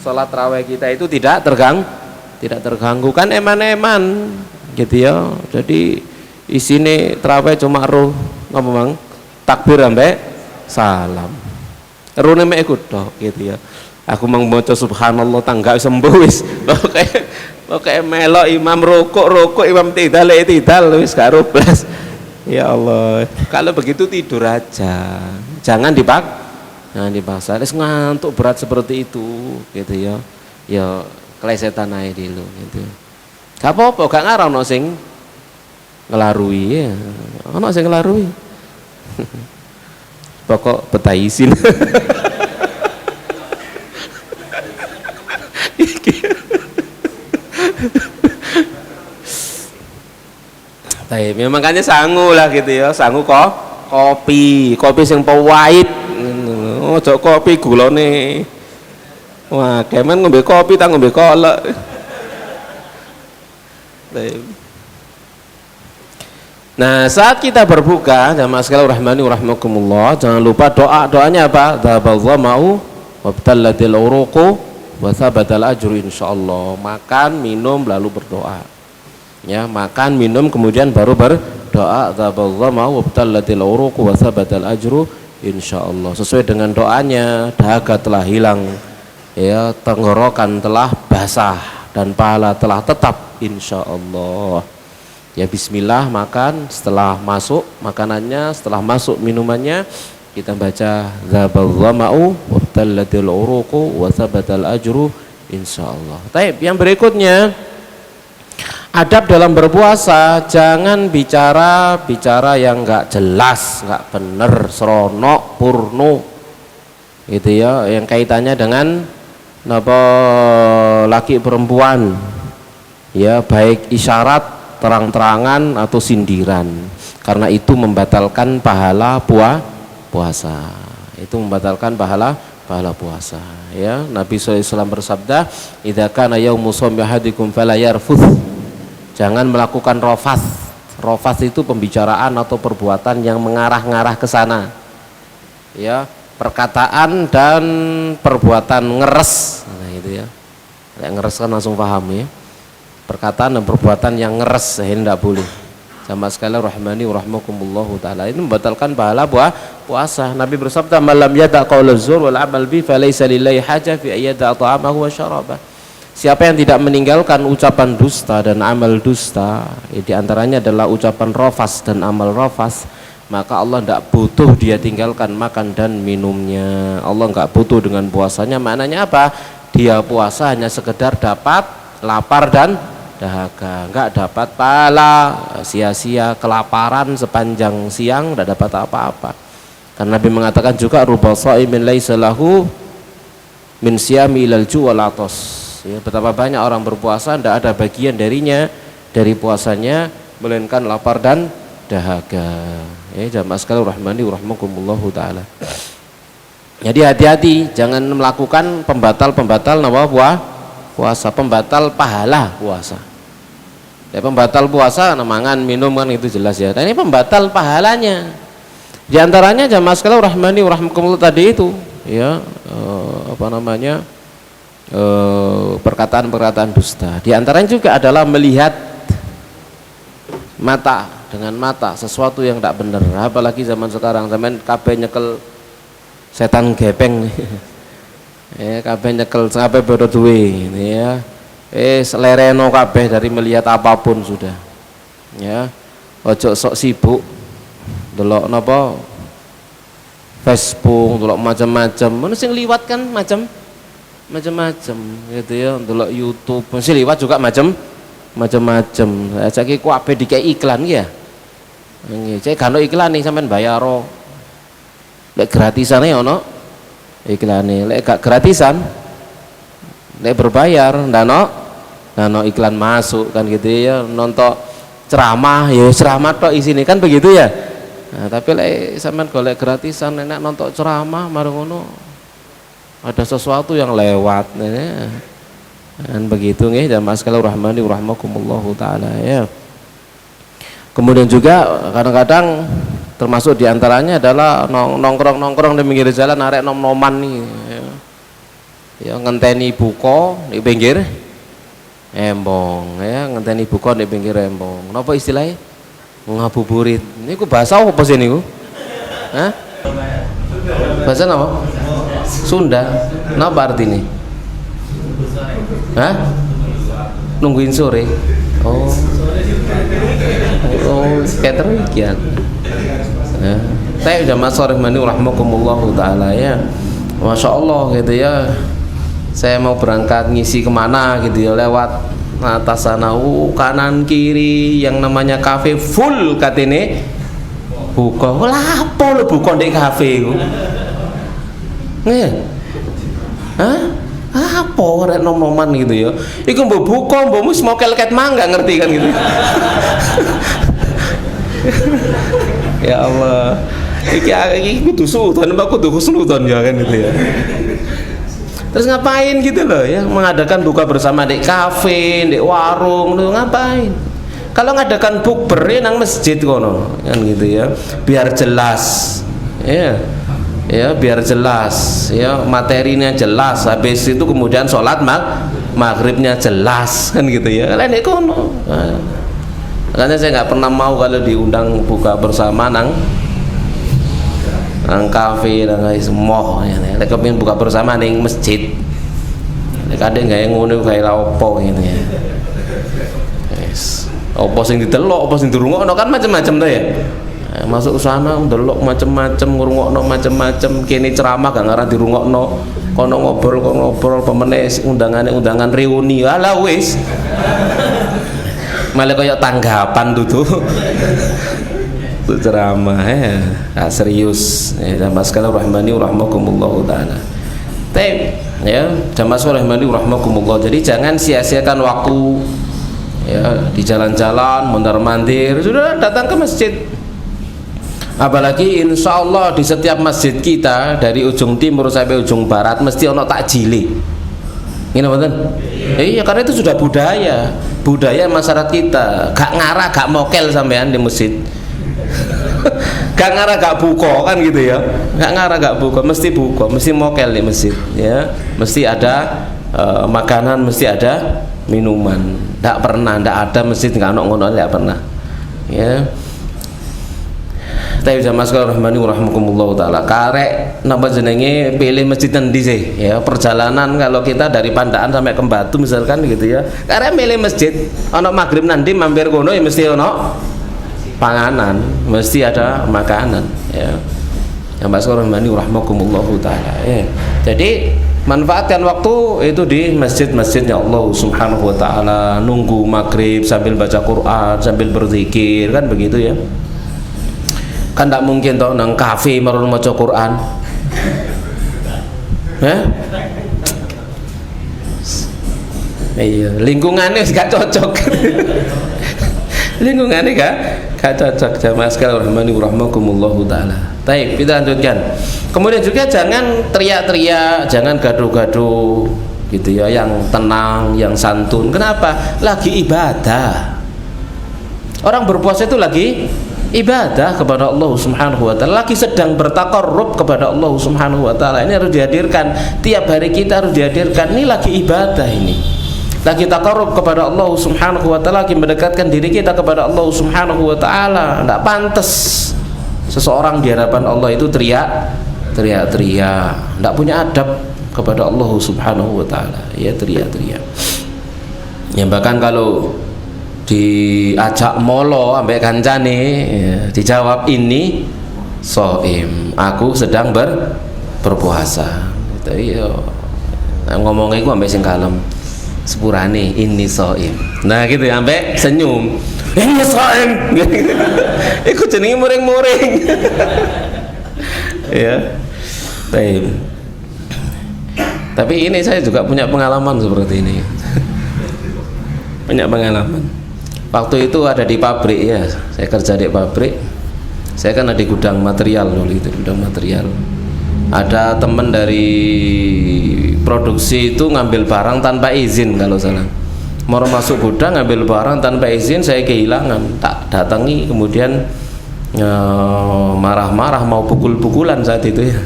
sholat raweh kita itu tidak terganggu kan eman-eman gitu ya. Jadi isine traweh cuma roh ngapa Mang? Takbir sampai salam. Rune mek ikut tok gitu ya. Aku mang maca subhanallah tangga sembuh wis. Pokoke melok imam rukuk imam tidal wis gak rublas. Ya Allah, kalau begitu tidur aja. Jangan dipaksa. Wis ngantuk berat seperti itu gitu ya. Ya klesetan ae dulu gitu. Gak apa-apa, gak ngarang sing ngelarui ya. Ono sing ngelarui. Pokok betaisin. Tapi makanya sangu lah gitu ya, sangu kok kopi sing pahit. Ojo kopi gulane. Wah, kemen ngombe kopi ta ngombe kolak. Nah, saat kita berbuka, jamaah sekalian rahmani wa rahmakumullah, jangan lupa doanya apa? Dzabadhama'u wabtallatil uruqu wa thabatal ajru insyaallah. Makan, minum lalu berdoa. Ya, makan, minum kemudian baru berdoa. Dzabadhama'u wabtallatil uruqu wa thabatal ajru insyaallah. Sesuai dengan doanya, dahaga telah hilang. Ya, tenggorokan telah basah dan pahala telah tetap insyaallah. Ya bismillah makan, setelah masuk makanannya, setelah masuk minumannya kita baca dzabadhama'u wabtallatil uruqu wa thabatal ajru insyaallah. Baik, yang berikutnya adab dalam berpuasa, jangan bicara yang enggak jelas, enggak bener, seronok, purno. Gitu ya, yang kaitannya dengan napa laki perempuan. Ya, baik isyarat terang-terangan atau sindiran, karena itu membatalkan pahala puasa. Itu membatalkan pahala puasa ya. Nabi SAW bersabda, idza kana yaumu shaumi ahadikum fala yarfuth. Jangan melakukan rafats. Rafats itu pembicaraan atau perbuatan yang mengarah-ngarah ke sana ya, perkataan dan perbuatan ngeres. Nah itu ya, kayak ngeres kan langsung paham ya, perkataan dan perbuatan yang ngeres ini tidak boleh. Jamaah sekalian rahmani wa rahmakumullahu taala, ini membatalkan pahala puasa. Nabi bersabda, "Malam yada qaulaz zur wal amal bi falaysa lillahi haja fi ayyada ta'amahu wa syarabah." Siapa yang tidak meninggalkan ucapan dusta dan amal dusta, di antaranya adalah ucapan rafas dan amal rafas, maka Allah tidak butuh dia tinggalkan makan dan minumnya. Allah nggak butuh dengan puasanya. Maknanya apa? Dia puasa hanya sekedar dapat lapar dan dahaga, enggak dapat pahala, sia-sia kelaparan sepanjang siang, enggak dapat apa-apa. Karena Nabi mengatakan juga ruba shaimin laisa lahu min siyami ilal ju' wal atas. Ya, betapa banyak orang berpuasa enggak ada bagian darinya dari puasanya melainkan lapar dan dahaga. Ya, jamaah sekalian rahmani wa rahmakumullahu taala. Jadi hati-hati, jangan melakukan pembatal puasa, pembatal pahala puasa. Ya, pembatal puasa mangan minum kan itu jelas ya. Nah, ini pembatal pahalanya. Di antaranya jamaah sekalian rahmani wa rahmakumullah tadi itu ya, perkataan-perkataan dusta. Di antaranya juga adalah melihat dengan mata sesuatu yang tidak benar. Apalagi zaman sekarang, zaman kabeh nyekel setan gepeng. Ya, kabeh nyekel sampai bodoh duwe ya. Selereno kabeh dari melihat apapun sudah. Ya, ojo sok sibuk delok napa Facebook, delok macam-macam. Mun sing liwat kan macam-macam gitu ya, delok YouTube. Sing liwat juga macam-macam. Saiki ku ape dikei iklan ya. Nggih, cek kan iklan nih sampean bayar. Lek gratisane ono iklane, lek gak gratisan lek berbayar ndak iklan masuk kan gitu ya. Nonton ceramah ya ceramah tok isine kan begitu ya. Nah, tapi lek sampean golek gratisan enak nonton ceramah marang ngono ada sesuatu yang lewat ya. Dan begitu nggih jamaah sekalian rahmani rahmakumullah taala ya. Kemudian juga kadang-kadang termasuk diantaranya adalah nongkrong di pinggir jalan arek nom-noman nih ya. Ya ngenteni buka di pinggir embong ya, ngenteni buka di pinggir embong. Napa istilahnya? Ngabuburit. Niku bahasa apa sih niku? Hah? Bahasa apa? Sunda. Napa artinya? Hah? Nungguin sore. Oh. Oh, skater kian. Ya. Saya jamaah sorehmani rahmakumullah taala ya. Masya Allah gitu ya. Saya mau berangkat ngisi kemana gitu ya, lewat atas sana kanan kiri yang namanya kafe full katene buka. Lah apa lo buka di kafe ku? Nggih. Hah? Apa rek nom-noman gitu ya. Iku mbok buka mbok mus mau kelket mangga ngerti kan gitu. Ya Allah. Iki kudu sultan, aku kudu husnudon ya kan gitu ya. Terus ngapain gitu loh ya, mengadakan buka bersama di kafe, di warung, lu ngapain? Kalau ngadakan bukber nang masjid kono kan gitu ya, biar jelas. Ya. Ya, biar jelas ya, materinya jelas. Habis itu kemudian sholat maghribnya jelas kan gitu ya. Kalian di kono. Nah, makanya saya nggak pernah mau kalau diundang buka bersama nang kafe dan guys moh ya. Lek kepengin buka bersama ning masjid. Lek kadang gawe ngono gawe la opo ngene ya. Wis. Opo sing didelok, opo sing dirungokno kan macam-macam to ya. Masuk sana ndelok macam-macam, ngrungokno macam-macam, kene ceramah gak ngarah dirungokno. Kono ngobrol pemene undangan reuni. Ala wis. Malah kaya tanggapan tuh. Itu ceramah ya, serius ya, jamaah sekalian rahmani rahmakumullah taala. Ya, jamaah sekalian rahmani rahmakumullah. Jadi jangan sia-siakan waktu ya di jalan-jalan mondar-mandir, sudah datang ke masjid. Apalagi insya Allah di setiap masjid kita dari ujung timur sampai ujung barat mesti ono takjili. Ini betul? Iya, karena itu sudah budaya masyarakat kita. Gak ngarah, gak mokel sampean di masjid. Gak ngarah gak buka kan gitu ya, gak ngarah gak buka, mesti buka, mesti mokel di masjid ya, mesti ada makanan, mesti ada minuman. Gak pernah, gak ada masjid gak ngono, gak pernah ya. Tapi jamaah sekalian rahmani rahimakumullah taala, karek napa jenenge pilih masjid endi sih ya, perjalanan kalau kita dari Pandaan sampai ke Batu misalkan gitu ya, karek milih masjid ono maghrib nanti mampir kono ya mesti ono panganan, mesti ada makanan ya. Yang masuk rahmani rahmakumullahu taala ya. Jadi manfaatkan waktu itu di masjid-masjidnya Allah Subhanahu wa taala, nunggu maghrib sambil baca Quran, sambil berzikir kan begitu ya. Kan tak mungkin toh nang kafe baru maca Quran. Iya, lingkungannya gak cocok. Lingkungannya gak cocok. Jamaah sekalian rahmani rahmakumullahu taala. Baik, kita lanjutkan. Kemudian juga jangan teriak-teriak, jangan gaduh-gaduh gitu ya, yang tenang, yang santun. Kenapa? Lagi ibadah. Orang berpuasa itu lagi ibadah kepada Allah Subhanahu wa taala, lagi sedang bertaqarrub kepada Allah Subhanahu wa taala. Ini harus dihadirkan, tiap hari kita harus dihadirkan. Ini lagi ibadah, ini lagi taqarrub kepada Allah Subhanahu wa taala, lagi mendekatkan diri kita kepada Allah Subhanahu wa taala. Tidak pantas seseorang di hadapan Allah itu teriak-teriak, tidak punya adab kepada Allah Subhanahu wa taala ya, teriak-teriak. Ya bahkan kalau diajak molo ambek kancane, ya, dijawab ini shaim, aku sedang berpuasa. Gitu ya. Ngomongnya iku ambek sing kalem. Sepurane ini shaim. Nah gitu ya, ambek senyum. Ini shaim. Iku jenenge muring-muring. Ya. Tapi ini saya juga punya pengalaman seperti ini. Punya pengalaman. Waktu itu ada di pabrik ya, saya kerja di pabrik. Saya kan ada di gudang material dulu itu, gudang material. Ada teman dari produksi itu ngambil barang tanpa izin kalau salah. Mau masuk gudang ngambil barang tanpa izin, saya kehilangan. Tak datangi kemudian marah-marah mau pukul-pukulan saat itu ya.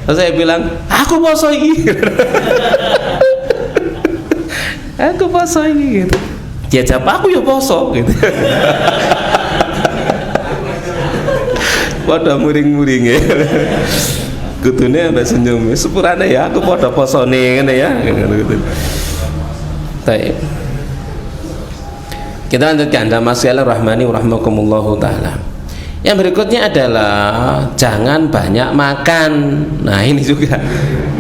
Terus saya bilang, aku poso ini. Aku poso ini gitu. Dia jawab aku ya poso gitu. Pada muring-muring ya. Kutune ambek senyum. Sepurane ya aku pada posone ngene ya. Baik. Kita lanjutkan jamaah sekalian rahmani rahimakumullahu taala. Yang berikutnya adalah jangan banyak makan. Nah, ini juga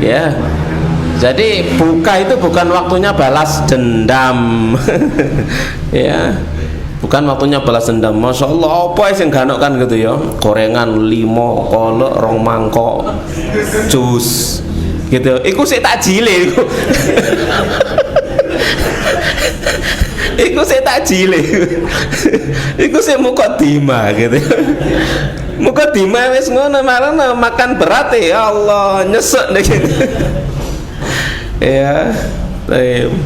ya. Jadi buka itu bukan waktunya balas dendam. Ya. Bukan waktunya balas dendam. Masya Allah, apa yang ganok kan gitu ya. Gorengan 5 kolek 2 mangkok jus gitu. Iku sik takjile iku. Iku sik takjile. Iku sik mukadimah gitu. Mukadimah wis ngono marane makan berat ya Allah, nyesek nek. Ya, baik.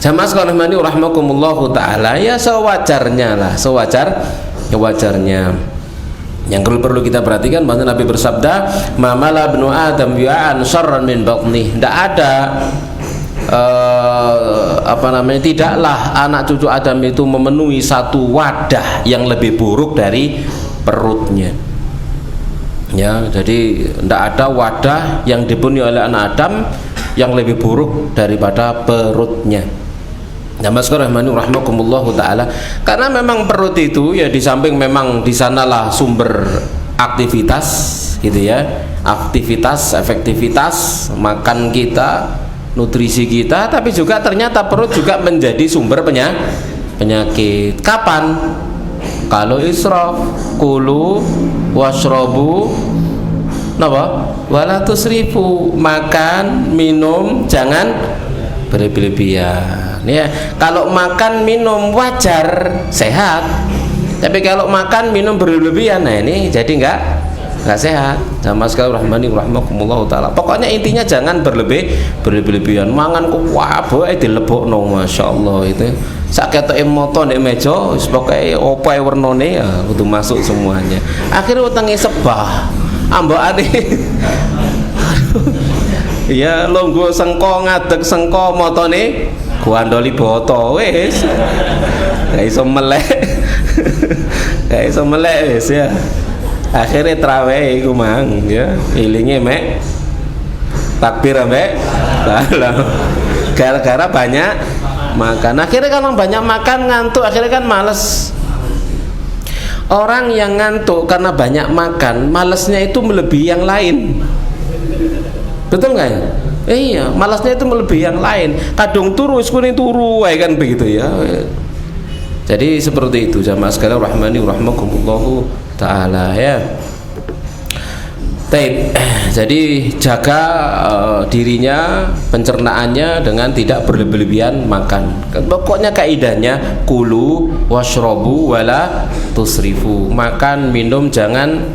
Jamaah sekalian rahimakumullahu taala, ya sewajarnya lah, sewajarnya. Yang perlu kita perhatikan bahwa Nabi bersabda, "Mamala ibnu Adam bi'an syarran min batnih." Tidak ada tidaklah anak cucu Adam itu memenuhi satu wadah yang lebih buruk dari perutnya. Ya, jadi tidak ada wadah yang dipenuhi oleh anak Adam yang lebih buruk daripada perutnya. Nah, rahmakumullahu taala, karena memang perut itu ya di samping memang di sanalah sumber aktivitas gitu ya, aktivitas, efektivitas makan kita, nutrisi kita, tapi juga ternyata perut juga menjadi sumber penyakit. Kapan? Kalau israf, kulu washrobu napa? Wala tusrifu, makan, minum jangan berlebihan. Ya, kalau makan minum wajar sehat, tapi kalau makan minum berlebihan, nah ini jadi nggak sehat. Sama sekali rahmani rahimakumullah taala. Pokoknya intinya jangan berlebihan. Mangan ku wae dilebokno, masya Allah itu. Saketoke moto nek meja wis pokoke opae wernane ya kudu masuk semuanya. Akhirnya utange sebah. Ambokane ya longgo sengko ngadeg sengko motone guandoli boto wis gak iso melek. Gak iso melek wis ya. Akhirnya traweh iku mang ya ilinge mek takbir ambek salam. Gara-gara banyak makan. Akhirnya kalau banyak makan ngantuk, akhirnya kan males. Orang yang ngantuk karena banyak makan, malesnya itu melebihi yang lain. Betul nggak ya? Iya, malasnya itu melebihi yang lain. Kadung turu, kuning turu, kan begitu ya. Jadi seperti itu jamaah sekalian rahmani rahimakumullahu taala ya. Taib. Jadi jaga dirinya, pencernaannya dengan tidak berlebihan makan. Pokoknya kaidahnya kulu washrobu wala tusrifu. Makan, minum jangan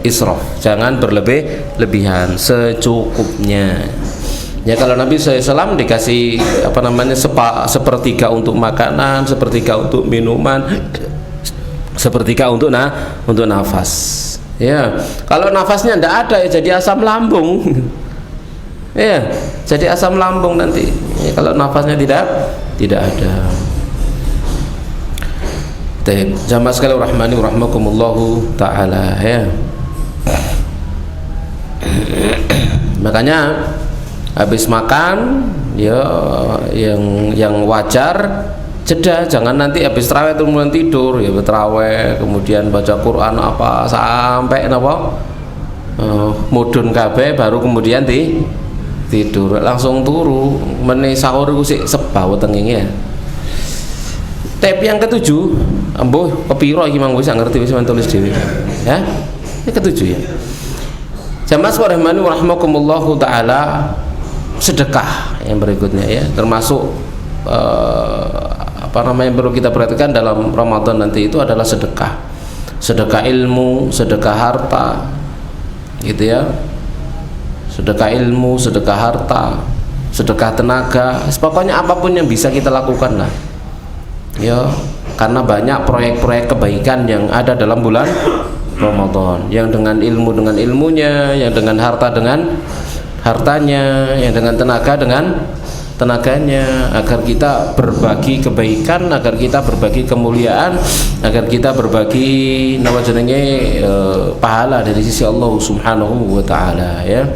israf, jangan berlebihan, secukupnya. Ya kalau Nabi SAW dikasih sepertiga untuk makanan, sepertiga untuk minuman, sepertiga untuk nafas. Ya, kalau nafasnya tidak ada ya jadi asam lambung. Ya, jadi asam lambung nanti. Ya, kalau nafasnya tidak ada. Jamaah sekalian rahmani rahimakumullahu taala ya. Makanya habis makan ya yang wajar jeda, jangan nanti habis tarawih kemudian tidur, ya tarawih kemudian baca Quran apa sampai napa mudun kabeh baru kemudian tidur langsung turu meneh sahur iku sik sebau tengenge ya. Tab yang ketujuh, ambuh kepiro iki Mang wis ngerti wis tulis dhewe. Ya. Yang ketujuh ya. Jamaah rahimani wa rahimakumullahu taala, sedekah yang berikutnya ya, termasuk apa namanya yang perlu kita perhatikan dalam Ramadan nanti itu adalah sedekah. Sedekah ilmu, sedekah harta. Gitu ya. Sedekah ilmu, sedekah harta, sedekah tenaga, pokoknya apapun yang bisa kita lakukan lah. Ya, karena banyak proyek-proyek kebaikan yang ada dalam bulan Ramadan, yang dengan ilmu dengan ilmunya, yang dengan harta dengan hartanya, yang dengan tenaga dengan tenaganya, agar kita berbagi kebaikan, agar kita berbagi kemuliaan, agar kita berbagi nama jenenge pahala dari sisi Allah Subhanahu wa taala ya.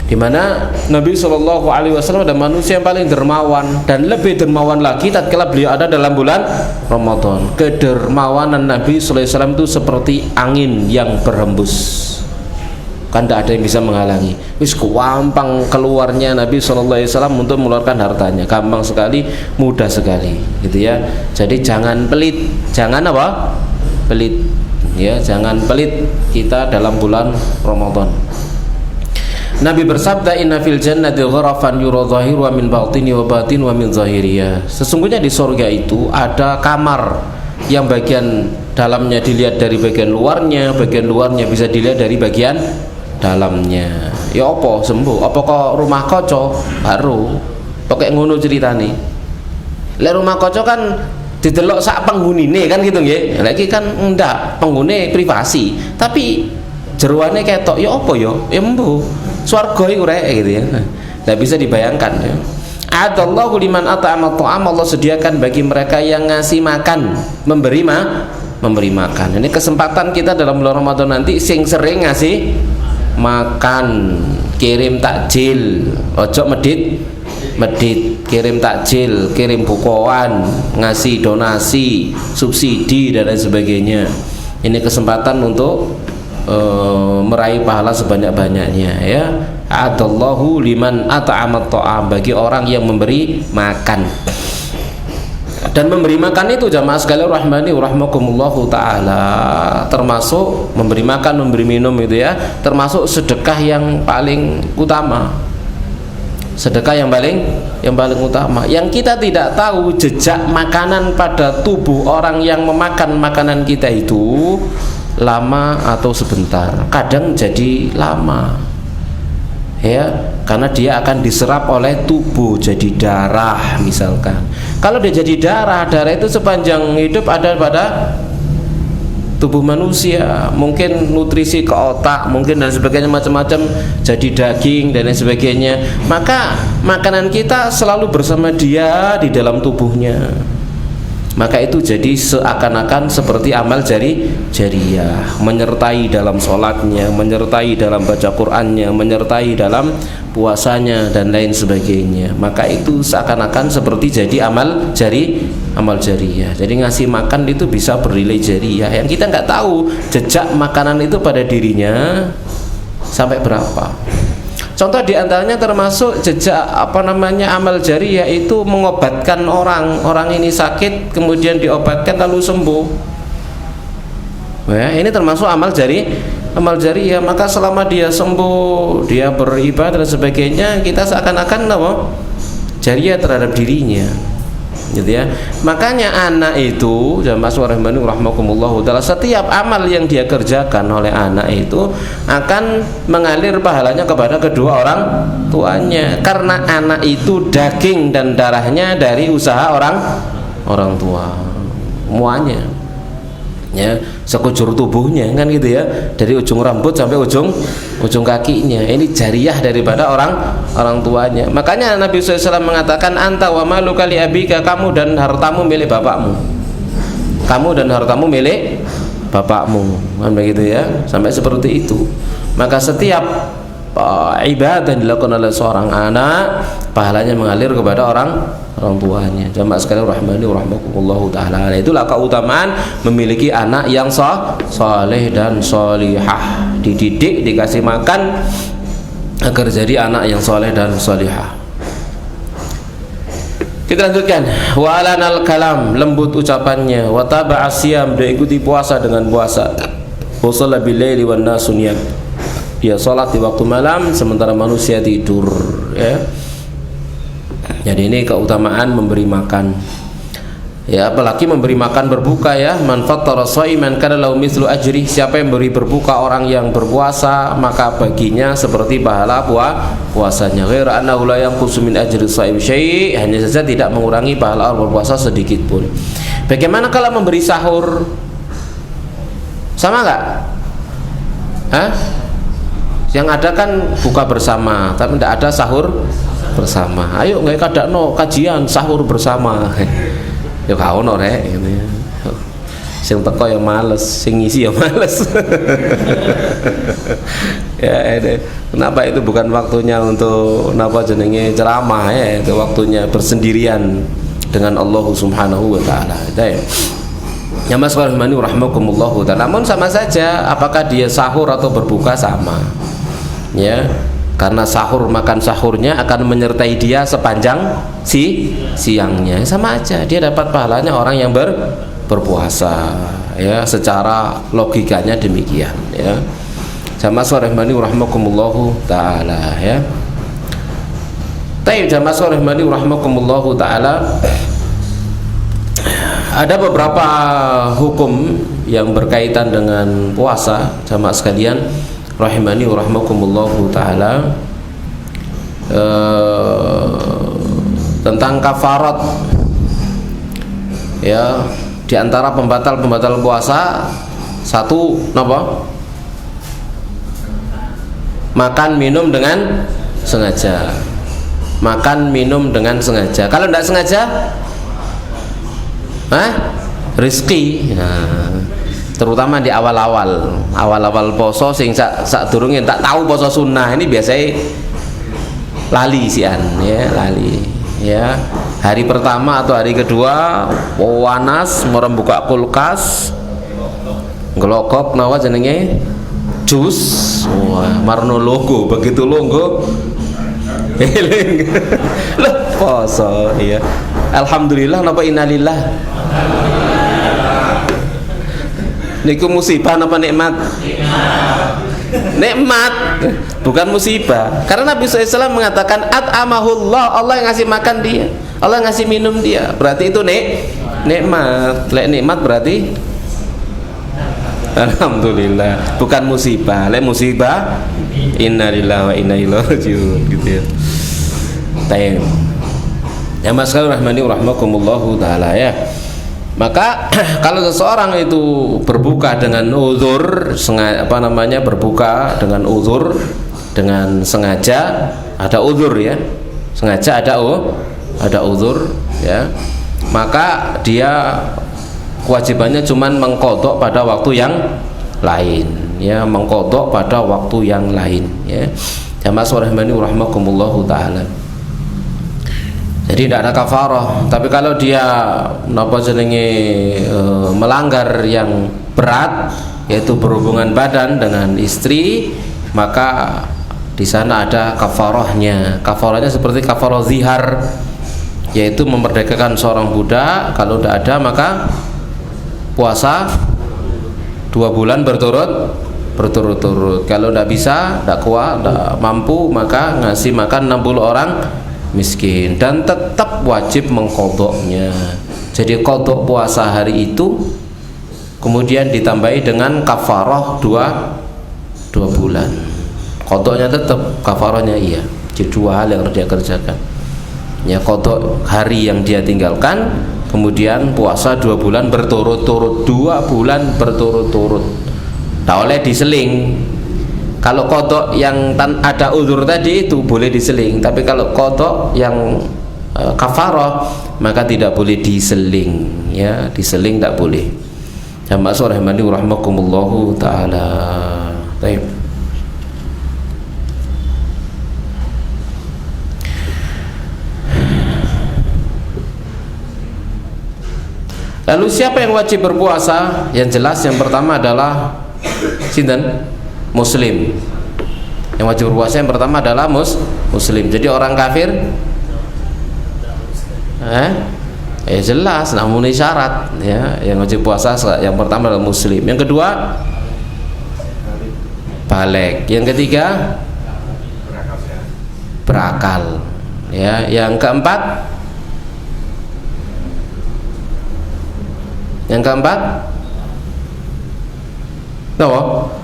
Di mana Nabi Shallallahu Alaihi Wasallam adalah manusia yang paling dermawan, dan lebih dermawan lagi tatkala beliau ada dalam bulan Ramadan. Kedermawanan Nabi Shallallahu Alaihi Wasallam itu seperti angin yang berhembus, kan tidak ada yang bisa menghalangi. Wis gampang keluarnya Nabi Shallallahu Alaihi Wasallam untuk mengeluarkan hartanya, gampang sekali, mudah sekali, gitu ya. Jadi jangan pelit, jangan apa? Pelit, ya, jangan pelit kita dalam bulan Ramadan. Nabi bersabda, inna fil jannati ghurafan yura zahiru min batini wa batin wa min zahiriya. Sesungguhnya di surga itu ada kamar yang bagian dalamnya dilihat dari bagian luarnya bisa dilihat dari bagian dalamnya. Ya apa sembuh? Apa kok rumah kaca baru? Pakai ngono ceritane. Lek rumah kaca kan didelok sak penggunine kan gitu nggih. Lagi kan ndak, penggune privasi. Tapi jeroane ketok ya apa ya? Ya mbuh. Swarga iku rek gitu ya. Tidak bisa dibayangkan ya. Adallahu liman at'ama ta'am, Allah sediakan bagi mereka yang ngasih makan, memberi makan. Ini kesempatan kita dalam bulan Ramadan nanti sing sering ngasih makan, kirim takjil, ojo medit, kirim takjil, kirim bukoan, ngasih donasi, subsidi dan lain sebagainya. Ini kesempatan untuk meraih pahala sebanyak-banyaknya ya. Adallahu liman at'ama ta'am, bagi orang yang memberi makan. Dan memberi makan itu jamaah sekalian rahmani wa rahmakumullahu taala, termasuk memberi makan, memberi minum itu ya, termasuk sedekah yang paling utama. Sedekah yang paling utama, yang kita tidak tahu jejak makanan pada tubuh orang yang memakan makanan kita itu lama atau sebentar. Kadang jadi lama ya, karena dia akan diserap oleh tubuh jadi darah misalkan. Kalau dia jadi darah itu sepanjang hidup ada pada tubuh manusia, mungkin nutrisi ke otak mungkin dan sebagainya, macam-macam, jadi daging dan lain sebagainya. Maka makanan kita selalu bersama dia di dalam tubuhnya. Maka itu jadi seakan-akan seperti amal jariyah, menyertai dalam sholatnya, menyertai dalam baca Qur'annya, menyertai dalam puasanya dan lain sebagainya. Maka itu seakan-akan seperti jadi amal jariyah. Jadi ngasih makan itu bisa bernilai jariyah, yang kita nggak tahu jejak makanan itu pada dirinya sampai berapa. Contoh diantaranya termasuk jejak amal jariyah itu mengobatkan orang ini sakit kemudian diobatkan lalu sembuh. Ya, ini termasuk amal jariyah. Maka selama dia sembuh, dia beribadah dan sebagainya, kita seakan-akan jariyah terhadap dirinya. Gitu ya. Makanya anak itu jamaah rahimani rahimakumullah taala, setiap amal yang dia kerjakan oleh anak itu akan mengalir pahalanya kepada kedua orang tuanya, karena anak itu daging dan darahnya dari usaha orang tua semuanya ya, sekujur tubuhnya kan gitu ya, dari ujung rambut sampai ujung kakinya. Ini jariyah daripada orang tuanya. Makanya Nabi SAW mengatakan, anta wa maluka li abika, kamu dan hartamu milik bapakmu, kan begitu ya, sampai seperti itu. Maka setiap ibadah yang dilakukan oleh seorang anak pahalanya mengalir kepada orang tuanya. Jamaah sekalian rahimani wa rahmakumullahu taala. Itulah keutamaan memiliki anak yang saleh dan salihah, dididik, dikasih makan agar jadi anak yang saleh dan salihah. Kita lanjutkan. Wa alanal kalam, lembut ucapannya, wa taba'a siyam, dia ikuti puasa dengan puasa. Wa shalla bil laili wan nasu niyam, dia salat di waktu malam sementara manusia tidur, ya. Jadi ini keutamaan memberi makan. Ya, apalagi memberi makan berbuka, ya. Man fattara shaiman kana lahu mithlu ajri, siapa yang beri berbuka orang yang berpuasa maka baginya seperti pahala puasanya. Ghaira annahu la yanqusu min ajri shaim syai', hanya saja tidak mengurangi pahala orang berpuasa sedikit pun. Bagaimana kalau memberi sahur? Sama enggak? Hah? Yang ada kan buka bersama, tapi tidak ada sahur bersama. Ayo nggak kadakno kajian sahur bersama. Ya gak ono rek ngene. Sing teko ya males, sing ngisi ya males. Ya, kenapa itu bukan waktunya untuk napa jenenge ceramah, ya, itu waktunya bersendirian dengan Allah Subhanahu wa taala. Ya Mas rahimani rahimakumullah. Namun sama saja apakah dia sahur atau berbuka sama. Ya. Karena sahur, makan sahurnya akan menyertai dia sepanjang siangnya, sama aja dia dapat pahalanya orang yang berpuasa, ya, secara logikanya demikian, ya. Jamaah rahimani rahimakumullah taala, ya. Taib jamaah rahimani rahimakumullah taala, ada beberapa hukum yang berkaitan dengan puasa, jamaah sekalian rahimani wa rahmakumullahu ta'ala, tentang kafarat, ya. Di antara pembatal puasa satu napa? Makan minum dengan sengaja. Makan minum dengan sengaja. Kalau tidak sengaja, rizki. Terutama di awal-awal poso, sing sak durunge tak tahu poso sunnah ini biasanya lali sian, ya, lali, ya. Hari pertama atau hari kedua panas merem buka kulkas ngelokok nawa jenenge jus, wah marno logo, begitu logo eling loh poso, iya. Alhamdulillah napa innalillah. Niku musibah apa nikmat? Nikmat, bukan musibah. Karena Nabi SAW mengatakan at'amahullah, Allah yang ngasih makan dia, Allah yang ngasih minum dia. Berarti itu nikmat. Lek nikmat berarti alhamdulillah, bukan musibah. Lek musibah innalillahi wa inna ilaihi rajiun, gitu ya. Tayyib. Ya Mas rahmani rahimakumullahu taala, ya. Maka kalau seseorang itu berbuka dengan uzur, berbuka dengan uzur, dengan sengaja, ada uzur, ya, sengaja ada uzur, ya, maka dia kewajibannya cuman mengqadha pada waktu yang lain, ya, mengqadha pada waktu yang lain, ya. Jamaah rahimani rahimakumullahu taala. Jadi tidak ada kafarah. Tapi kalau dia melanggar yang berat, yaitu berhubungan badan dengan istri, maka di sana ada kafarahnya. Kafarahnya seperti kafarah zihar, yaitu memerdekakan seorang budak. Kalau tidak ada maka puasa 2 bulan berturut-turut. Kalau tidak bisa, tidak kuat, tidak mampu, maka ngasih makan 60 orang miskin, dan tetap wajib mengqadhanya. Jadi qadha puasa hari itu kemudian ditambahi dengan kafarah 2 bulan. Qadhanya tetap, kafarahnya iya. Jadi 2 hal yang harus dia kerjakan. Ya, qadha hari yang dia tinggalkan, kemudian puasa 2 bulan berturut-turut, 2 bulan berturut-turut. Tak oleh diseling. Kalau kodok yang ada uzur tadi itu boleh diseling, tapi kalau kodok yang kafarah maka tidak boleh diseling, ya, diseling tidak boleh. Jamaah rahimani rahimakumullahu taala. Baik. Lalu siapa yang wajib berpuasa? Yang jelas yang pertama adalah sinten? Muslim. Yang wajib berpuasa yang pertama adalah muslim. Jadi orang kafir jelas namun syarat ya, yang wajib puasa yang pertama adalah muslim. Yang kedua baligh. Yang ketiga berakal. Ya, yang keempat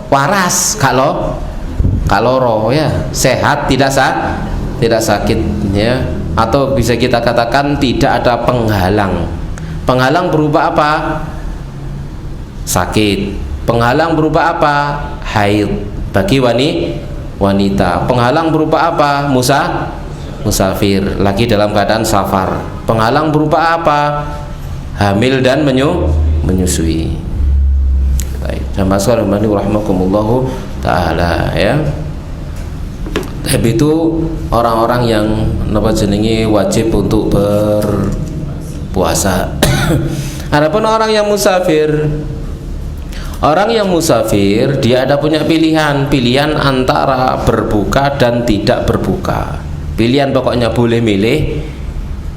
waras kalau roh ya, sehat tidak sakit ya, atau bisa kita katakan tidak ada penghalang berupa apa? Sakit. Penghalang berupa apa? Haid bagi wanita. Penghalang berupa apa? Musafir lagi dalam keadaan safar. Penghalang berupa apa? Hamil dan menyusui. Baik, jamaah sekalian rahimakumullah taala ya. Tapi itu orang-orang yang wajib untuk berpuasa. Adapun orang yang musafir dia ada punya pilihan antara berbuka dan tidak berbuka. Pilihan pokoknya boleh milih.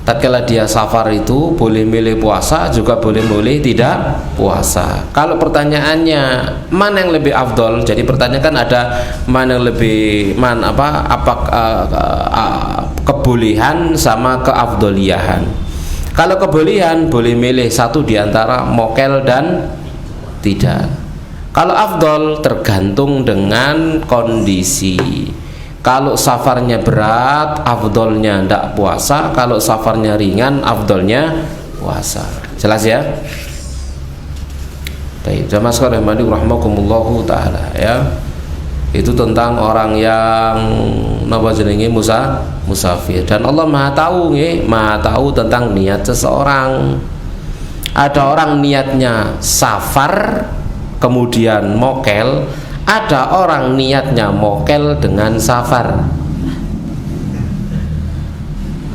Tatkala dia safar itu boleh milih puasa, juga boleh milih tidak puasa. Kalau pertanyaannya mana yang lebih afdol, jadi pertanyaan kan ada mana yang lebih kebolehan sama keafdoliahan. Kalau kebolehan boleh milih satu diantara mokel dan tidak. Kalau afdol tergantung dengan kondisi. Kalau safarnya berat, afdolnya tidak puasa. Kalau safarnya ringan, afdolnya puasa. Jelas ya? Baik, jamaah sekalian rahimakumullahu taala ya. Itu tentang orang yang musafir. Dan Allah Maha tahu tentang niat seseorang. Ada orang niatnya safar kemudian mokel. Ada orang niatnya mokel dengan safar.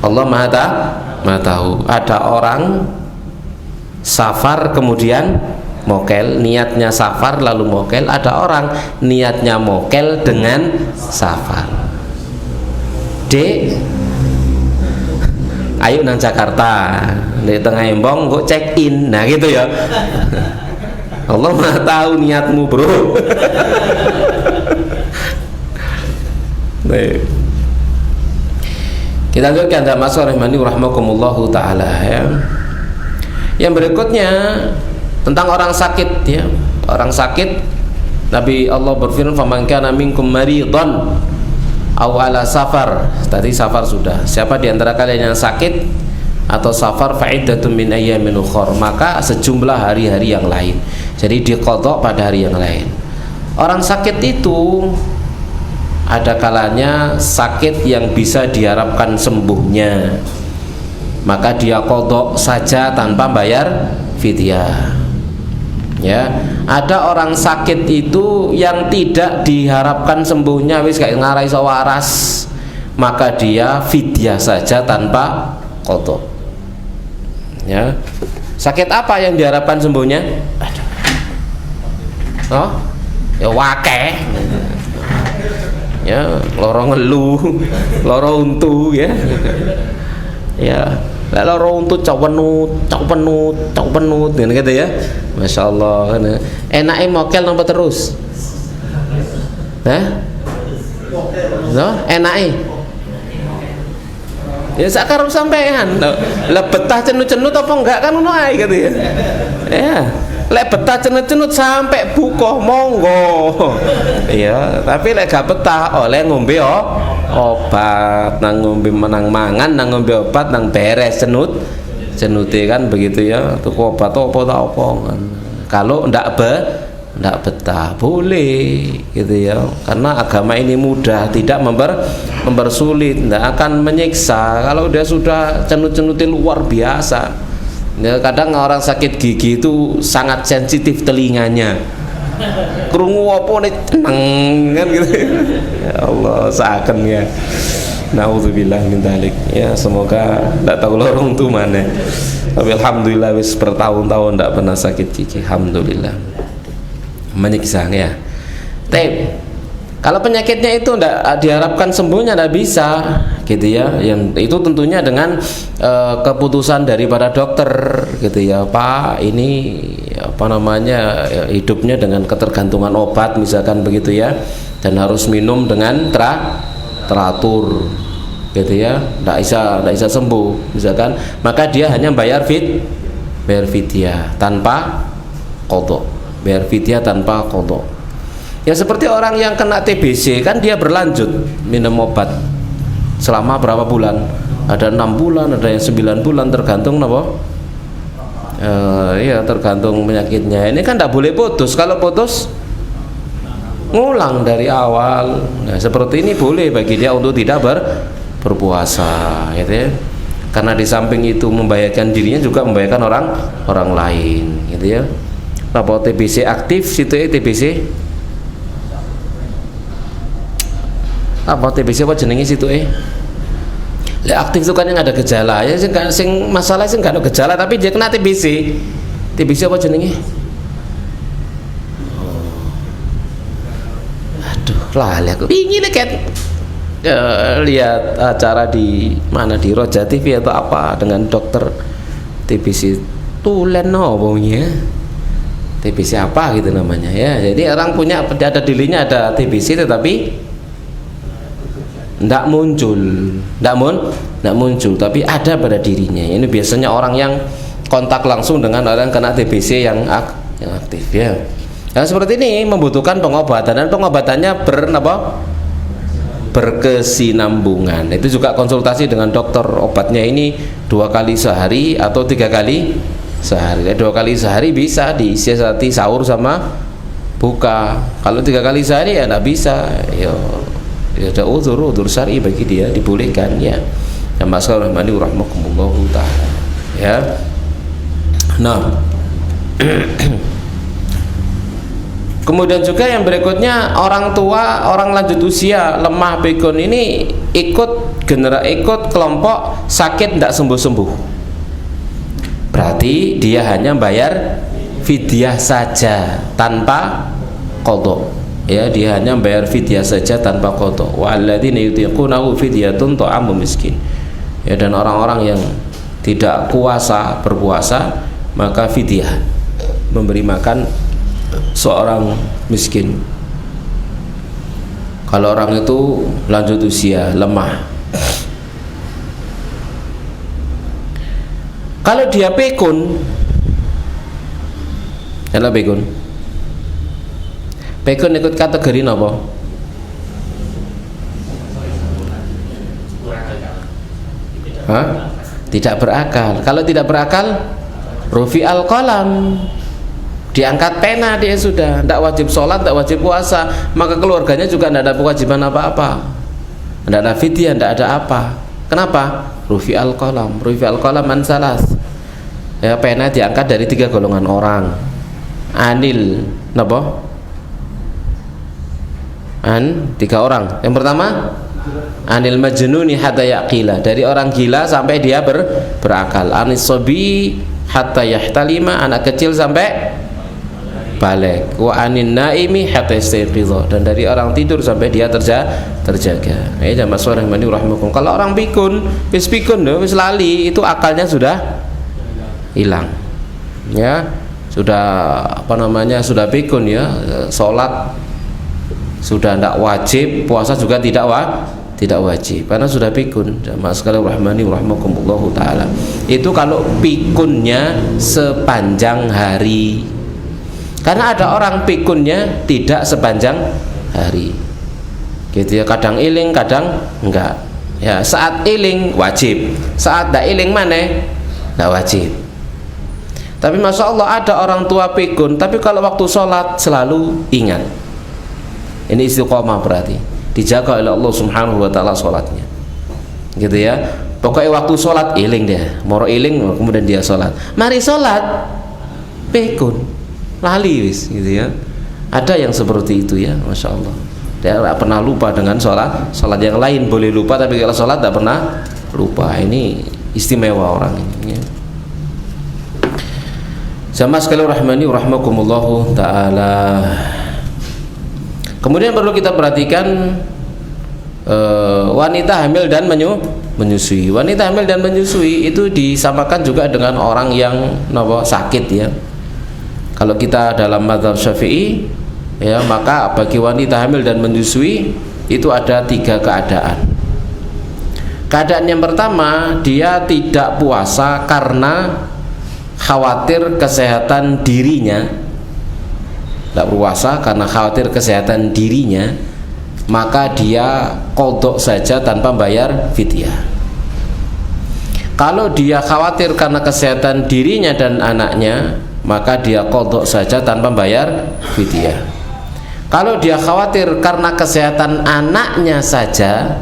Allah Maha tahu. Ada orang safar kemudian mokel, niatnya safar lalu mokel. Ada orang niatnya mokel dengan safar. Ayo nang Jakarta di tengah embong kok check in, nah gitu ya. Allah Maha tahu niatmu, bro. Baik. Kita lanjutkan jamaah rahimani rahimakumullahu taala ya. Yang berikutnya tentang orang sakit ya. Orang sakit, Nabi Allah berfirman, "Faman kana minkum maridhan aw ala safar." Tadi safar sudah. Siapa di antara kalian yang sakit atau safar fa'iddatun min ayyamin ukhra, maka sejumlah hari-hari yang lain. Jadi diqadha pada hari yang lain. Orang sakit itu ada kalanya sakit yang bisa diharapkan sembuhnya, maka dia qadha saja tanpa bayar fidyah. Ya, ada orang sakit itu yang tidak diharapkan sembuhnya, wis kayak ngarai iso waras, maka dia fidyah saja tanpa qadha. Ya. Sakit apa yang diharapkan sembuhnya? Oh, ya wakeh. Ya, loro ngelu, loro untu ya. Ya, loro untu cok penut gitu ya. Masya Allah. Enaknya mokel nampak terus. No, enaknya. Ya sakar sampean. Lah betah cenut-cenut apa enggak kan ngono ae gitu ya. Ya. Lek betah cenut-cenut sampai buka monggo. Iya, tapi lek gak betah oleh ngombe obat, nang ngombe menang mangan, nang ngombe obat nang beres cenute kan begitu ya. Tuku obat apa tak apa kan. Kalau ndak betah boleh gitu ya, karena agama ini mudah, tidak mempersulit, tidak akan menyiksa. Kalau dia sudah cenut-cenutin luar biasa ya, kadang orang sakit gigi itu sangat sensitif telinganya, krungu apa nih tenang kan gitu. Ya Allah, seakan ya Nauzubillah min dzalik. Ya, semoga ndak tahu lorong tuh mana. Tapi alhamdulillah wis bertahun-tahun ndak pernah sakit gigi. Alhamdulillah. Menyiksa ya. Tapi kalau penyakitnya itu ndak diharapkan sembuhnya ndak bisa gitu ya. Yang itu tentunya dengan keputusan daripada dokter gitu ya. Pak, ini apa namanya hidupnya dengan ketergantungan obat misalkan begitu ya. Dan harus minum dengan teratur gitu ya, tidak bisa sembuh misalkan, maka dia hanya bayar fidyah tanpa qadha, bayar fidyah tanpa qadha. Ya seperti orang yang kena TBC kan dia berlanjut minum obat selama berapa bulan, ada 6 bulan, ada yang 9 bulan tergantung apa ya tergantung penyakitnya. Ini kan tidak boleh putus, kalau putus ngulang dari awal. Nah, seperti ini boleh bagi dia untuk tidak berpuasa gitu ya. Karena di samping itu membahayakan dirinya juga membahayakan orang lain gitu ya. Apa TBC aktif situ ya, TBC apa TBC apa jenenge situ aktif itu kan yang ada gejala ya, sing masalah sing gak ada gejala tapi dia kena TBC. TBC apa jenenge? Lali aku ingin lihat acara di mana, di Roja TV atau apa dengan dokter TBC tulen ngomongnya TBC apa gitu namanya ya. Jadi orang punya ada dirinya ada TBC tetapi tidak muncul tapi ada pada dirinya. Ini biasanya orang yang kontak langsung dengan orang kena TBC yang aktif ya. Nah, seperti ini membutuhkan pengobatan dan pengobatannya berkesinambungan. Itu juga konsultasi dengan dokter. Obatnya ini 2 kali sehari atau 3 kali sehari. 2 kali sehari bisa disiasati sahur sama buka. Kalau 3 kali sehari ya tidak bisa. Ya ada uzur syar'i bagi dia, dibolehkan ya. Ya masalah rahimahumullah taala. Ya. Nah. Kemudian juga yang berikutnya orang tua, orang lanjut usia, lemah pikun ini ikut kelompok sakit tidak sembuh-sembuh. Berarti dia hanya bayar fidyah saja tanpa qadha. Ya, dia hanya bayar fidyah saja tanpa qadha. Walladzina yutiqunahu fidyatun ta'amu miskin. Ya, dan orang-orang yang tidak kuasa berpuasa maka fidyah, memberi makan seorang miskin. Kalau orang itu lanjut usia, lemah. Kalau dia pikun, adalah pikun. Pikun ikut kategori apa? Hah? Tidak berakal. Kalau tidak berakal, rufi al-qalam, diangkat pena, dia sudah tidak wajib sholat, tidak wajib puasa, maka keluarganya juga tidak ada kewajiban apa-apa, tidak ada fidyah, tidak ada apa. Kenapa? Rufi al-qalam an salas, ya, pena diangkat dari 3 golongan orang. Anil napa? 3 orang. Yang pertama anil majnuni hatta yaqila, dari orang gila sampai dia berakal. Anis sobi hatta yahtalima, anak kecil sampai balik. Wa anin naimi hatta yastayqidha, dan dari orang tidur sampai dia terjaga. Ya jamaah rahimani rahimakum. Kalau orang pikun, wis lali, itu akalnya sudah hilang. Ya, sudah sudah pikun ya, salat sudah tidak wajib, puasa juga tidak wajib karena sudah pikun. Jamaah sekalian rahimani rahimakumullah taala. Itu kalau pikunnya sepanjang hari. Karena ada orang pikunnya tidak sepanjang hari, gitu ya. Kadang iling, kadang enggak. Ya, saat iling wajib, saat tidak iling mana? Tidak wajib. Tapi masya Allah ada orang tua pikun, tapi kalau waktu sholat selalu ingat. Ini istiqomah, berarti dijaga oleh Allah Subhanahu Wa Taala sholatnya, gitu ya. Pokoknya waktu sholat iling dia, moro iling, kemudian dia sholat. Mari sholat pikun, lali wis, gitu ya. Ada yang seperti itu ya, masya Allah. Dia tidak pernah lupa dengan sholat. Sholat yang lain boleh lupa, tapi kalau sholat tidak pernah lupa. Ini istimewa orang ini, ya. Jamaah sekalian rahmani rahimakumullahu taala. Kemudian perlu kita perhatikan wanita hamil dan menyusui. Wanita hamil dan menyusui itu disamakan juga dengan orang yang sakit, ya. Kalau kita dalam mazhab Syafi'i, ya, maka bagi wanita hamil dan menyusui itu ada 3 keadaan. Keadaan yang pertama, dia tidak puasa karena khawatir kesehatan dirinya. Tidak puasa karena khawatir kesehatan dirinya, maka dia qadha saja tanpa bayar fidyah. Kalau dia khawatir karena kesehatan dirinya dan anaknya, maka dia qadha saja tanpa bayar fidyah. Kalau dia khawatir karena kesehatan anaknya saja,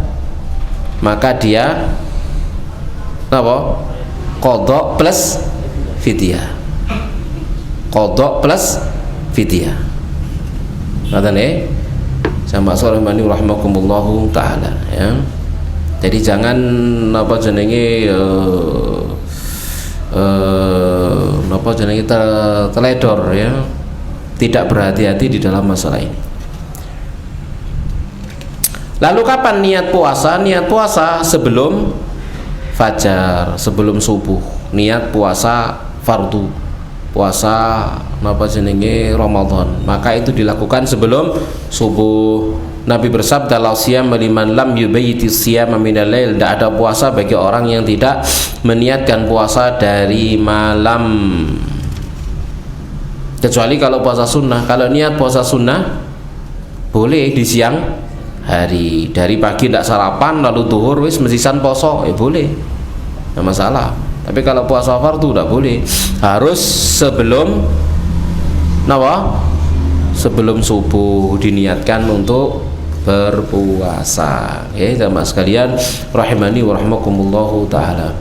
maka dia qadha plus fidyah. Qadha plus fidyah. Ngoten nggih. Sama rahmani rahimakumullahu taala, ya. Jadi jangan teledor, ya. Tidak berhati-hati di dalam masalah ini. Lalu kapan niat puasa? Niat puasa sebelum fajar, sebelum subuh. Niat puasa fardu, puasa Ramadan, maka itu dilakukan sebelum subuh. Nabi bersabda, la siyam liman lam yubayyiti siyama minal lail. Tidak ada puasa bagi orang yang tidak meniatkan puasa dari malam, kecuali kalau puasa sunnah. Kalau niat puasa sunnah boleh di siang hari, dari pagi tidak sarapan lalu duhur wis mesisan poso, boleh, tidak masalah. Tapi kalau puasa fardu tidak boleh, harus sebelum sebelum subuh diniatkan untuk berpuasa. Ya, jamaah sekalian rahimani wa rahimakumullahu taala.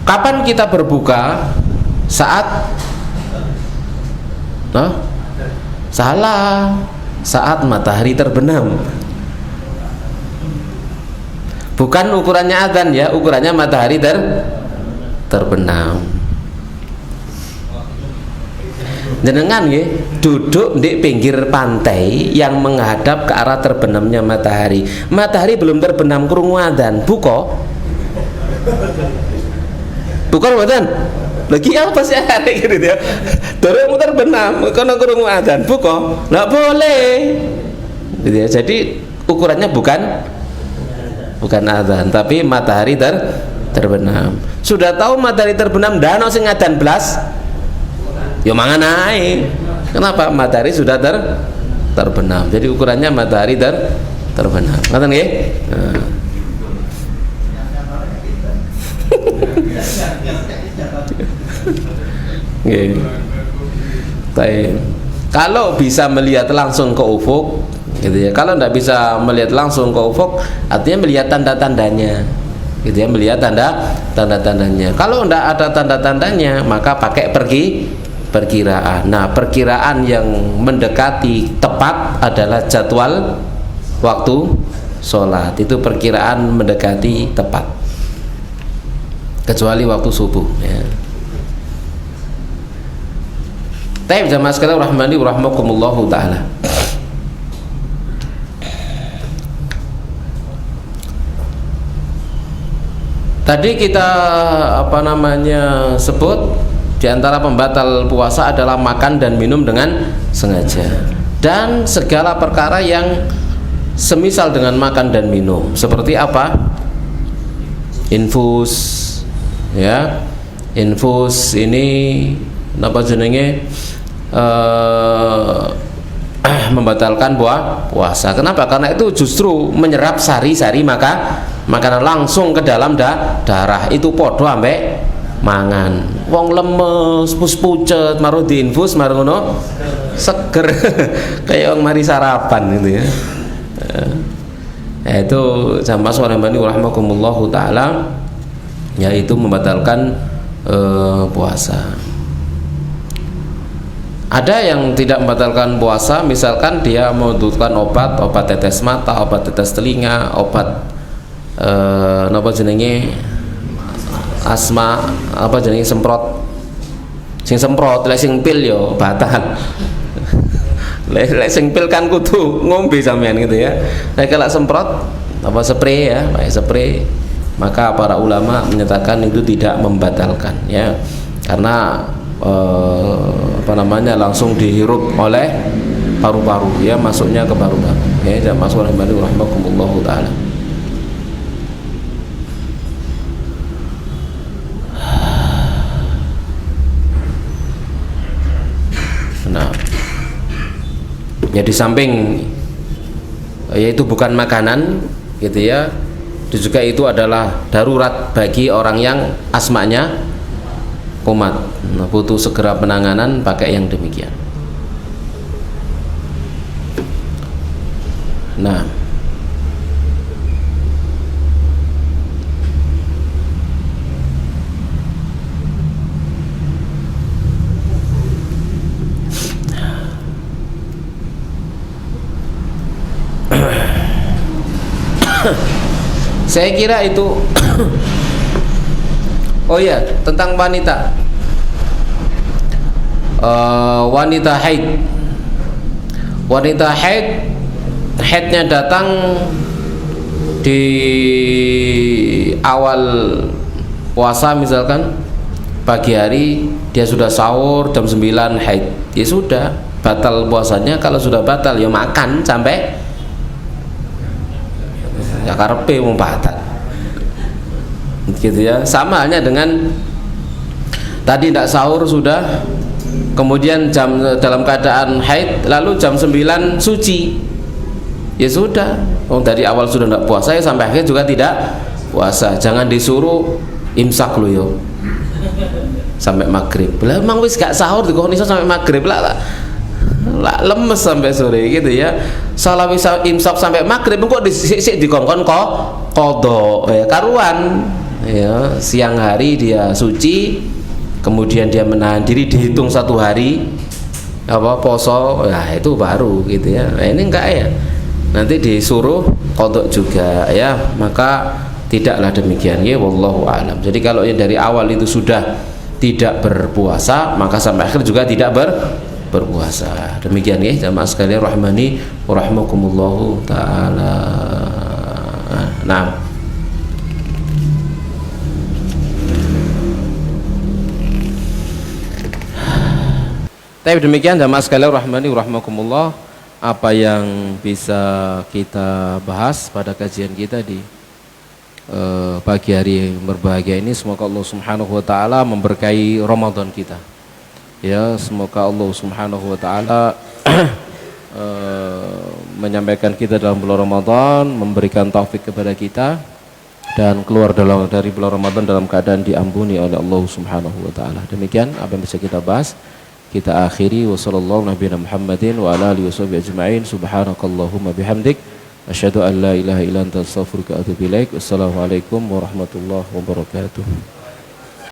Kapan kita berbuka? Saat matahari terbenam. Bukan ukurannya adzan, ya, ukurannya matahari terbenam. Jenengan nggih duduk di pinggir pantai yang menghadap ke arah terbenamnya matahari. Matahari belum terbenam krungu adzan, buka. Bukan mboten? Lagi apa sih hari gitu ya? Dorong terbenam, kono krungu adzan, buka. Enggak boleh. Gitu ya. Jadi ukurannya bukan adzan, tapi matahari terbenam. Sudah tahu matahari terbenam dan sing adzan blas? Ya mangan ae. Kenapa? Matahari sudah terbenam. Jadi ukurannya matahari terbenam. Ngoten nggih? Nah. Kalau bisa melihat langsung ke ufuk, gitu ya. Kalau tidak bisa melihat langsung ke ufuk, artinya melihat tanda-tandanya, gitu ya, melihat tanda-tandanya. Kalau tidak ada tanda-tandanya, maka pakai perkiraan. Nah, perkiraan yang mendekati tepat adalah jadwal waktu sholat. Itu perkiraan mendekati tepat, kecuali waktu subuh, ya. Taib jamaah sekalian rahmani wa rahmakumullahu taala. Tadi kita sebut di antara pembatal puasa adalah makan dan minum dengan sengaja, dan segala perkara yang semisal dengan makan dan minum. Seperti apa? Infus, ya. Infus ini apa jenenge? Membatalkan puasa. Kenapa? Karena itu justru menyerap sari-sari makanan langsung ke dalam darah. Itu podo ambek mangan. Wong lemes, pucet, maruh diinfus, maruh ngono seger. Kayak wong mari sarapan gitu, ya. Yaitu jamaah rahimani rahimakumullahu taala, yaitu membatalkan puasa. Ada yang tidak membatalkan puasa, misalkan dia membutuhkan obat tetes mata, obat tetes telinga, obat apa jenenge asma, apa jenenge semprot, sing semprot, lek sing pil yo batal. Lek sing pil kan kudu ngombe sampean gitu ya. Lek kalau semprot apa spray ya, pakai spray, maka para ulama menyatakan itu tidak membatalkan ya, karena apa namanya langsung dihirup oleh paru-paru ya, masuknya ke paru-paru ya. Masuk rahimakumullah taala. Nah, ya di samping yaitu bukan makanan gitu ya, juga itu adalah darurat bagi orang yang asmanya kumat, butuh segera penanganan pakai yang demikian. Nah, saya kira itu oh ya, tentang wanita wanita haidnya datang di awal puasa, misalkan pagi hari dia sudah sahur jam 9 haid, ya sudah batal puasanya. Kalau sudah batal ya makan sampai ya karepe mau batal gitu ya. Sama halnya dengan tadi tidak sahur sudah, kemudian dalam keadaan haid, lalu jam 9 suci, ya sudah, dari awal sudah tidak puasa ya sampai akhir juga tidak puasa. Jangan disuruh imsak lo yo sampai maghrib, lah emang wis gak sahur dikon iso sampai maghrib lah lemes sampai sore gitu ya. Salah bisa imsak sampai maghrib kok disik dikongkon kok qadha ya, karuan ya. Siang hari dia suci, kemudian dia menahan diri, dihitung 1 hari apa poso, nah itu baru gitu ya. Nah, ini enggak ya, nanti disuruh qadha juga ya, maka tidaklah demikian ya, wallahu alam. Jadi kalau yang dari awal itu sudah tidak berpuasa, maka sampai akhir juga tidak berpuasa. Demikian ya jamaah sekalian rahmani wa rahmakumullahu taala. Nah, tapi demikian jamaah sekalian rahmani wa rahmakumullah, apa yang bisa kita bahas pada kajian kita di pagi hari yang berbahagia ini. Semoga Allah Subhanahu wa taala memberkahi Ramadan kita. Ya, semoga Allah Subhanahu wa taala menyampaikan kita dalam bulan Ramadan, memberikan taufik kepada kita dan keluar dari bulan Ramadan dalam keadaan diampuni oleh Allah Subhanahu wa taala. Demikian apa yang bisa kita bahas. Kita akhiri, wassallallahu nabiyana Muhammadin wa ala alihi washabihi ajma'in. Subhanakallahumma bihamdik asyhadu an la ilaha illa anta astaghfiruka wa atubu ilaik. Wassalamualaikum warahmatullahi wabarakatuh.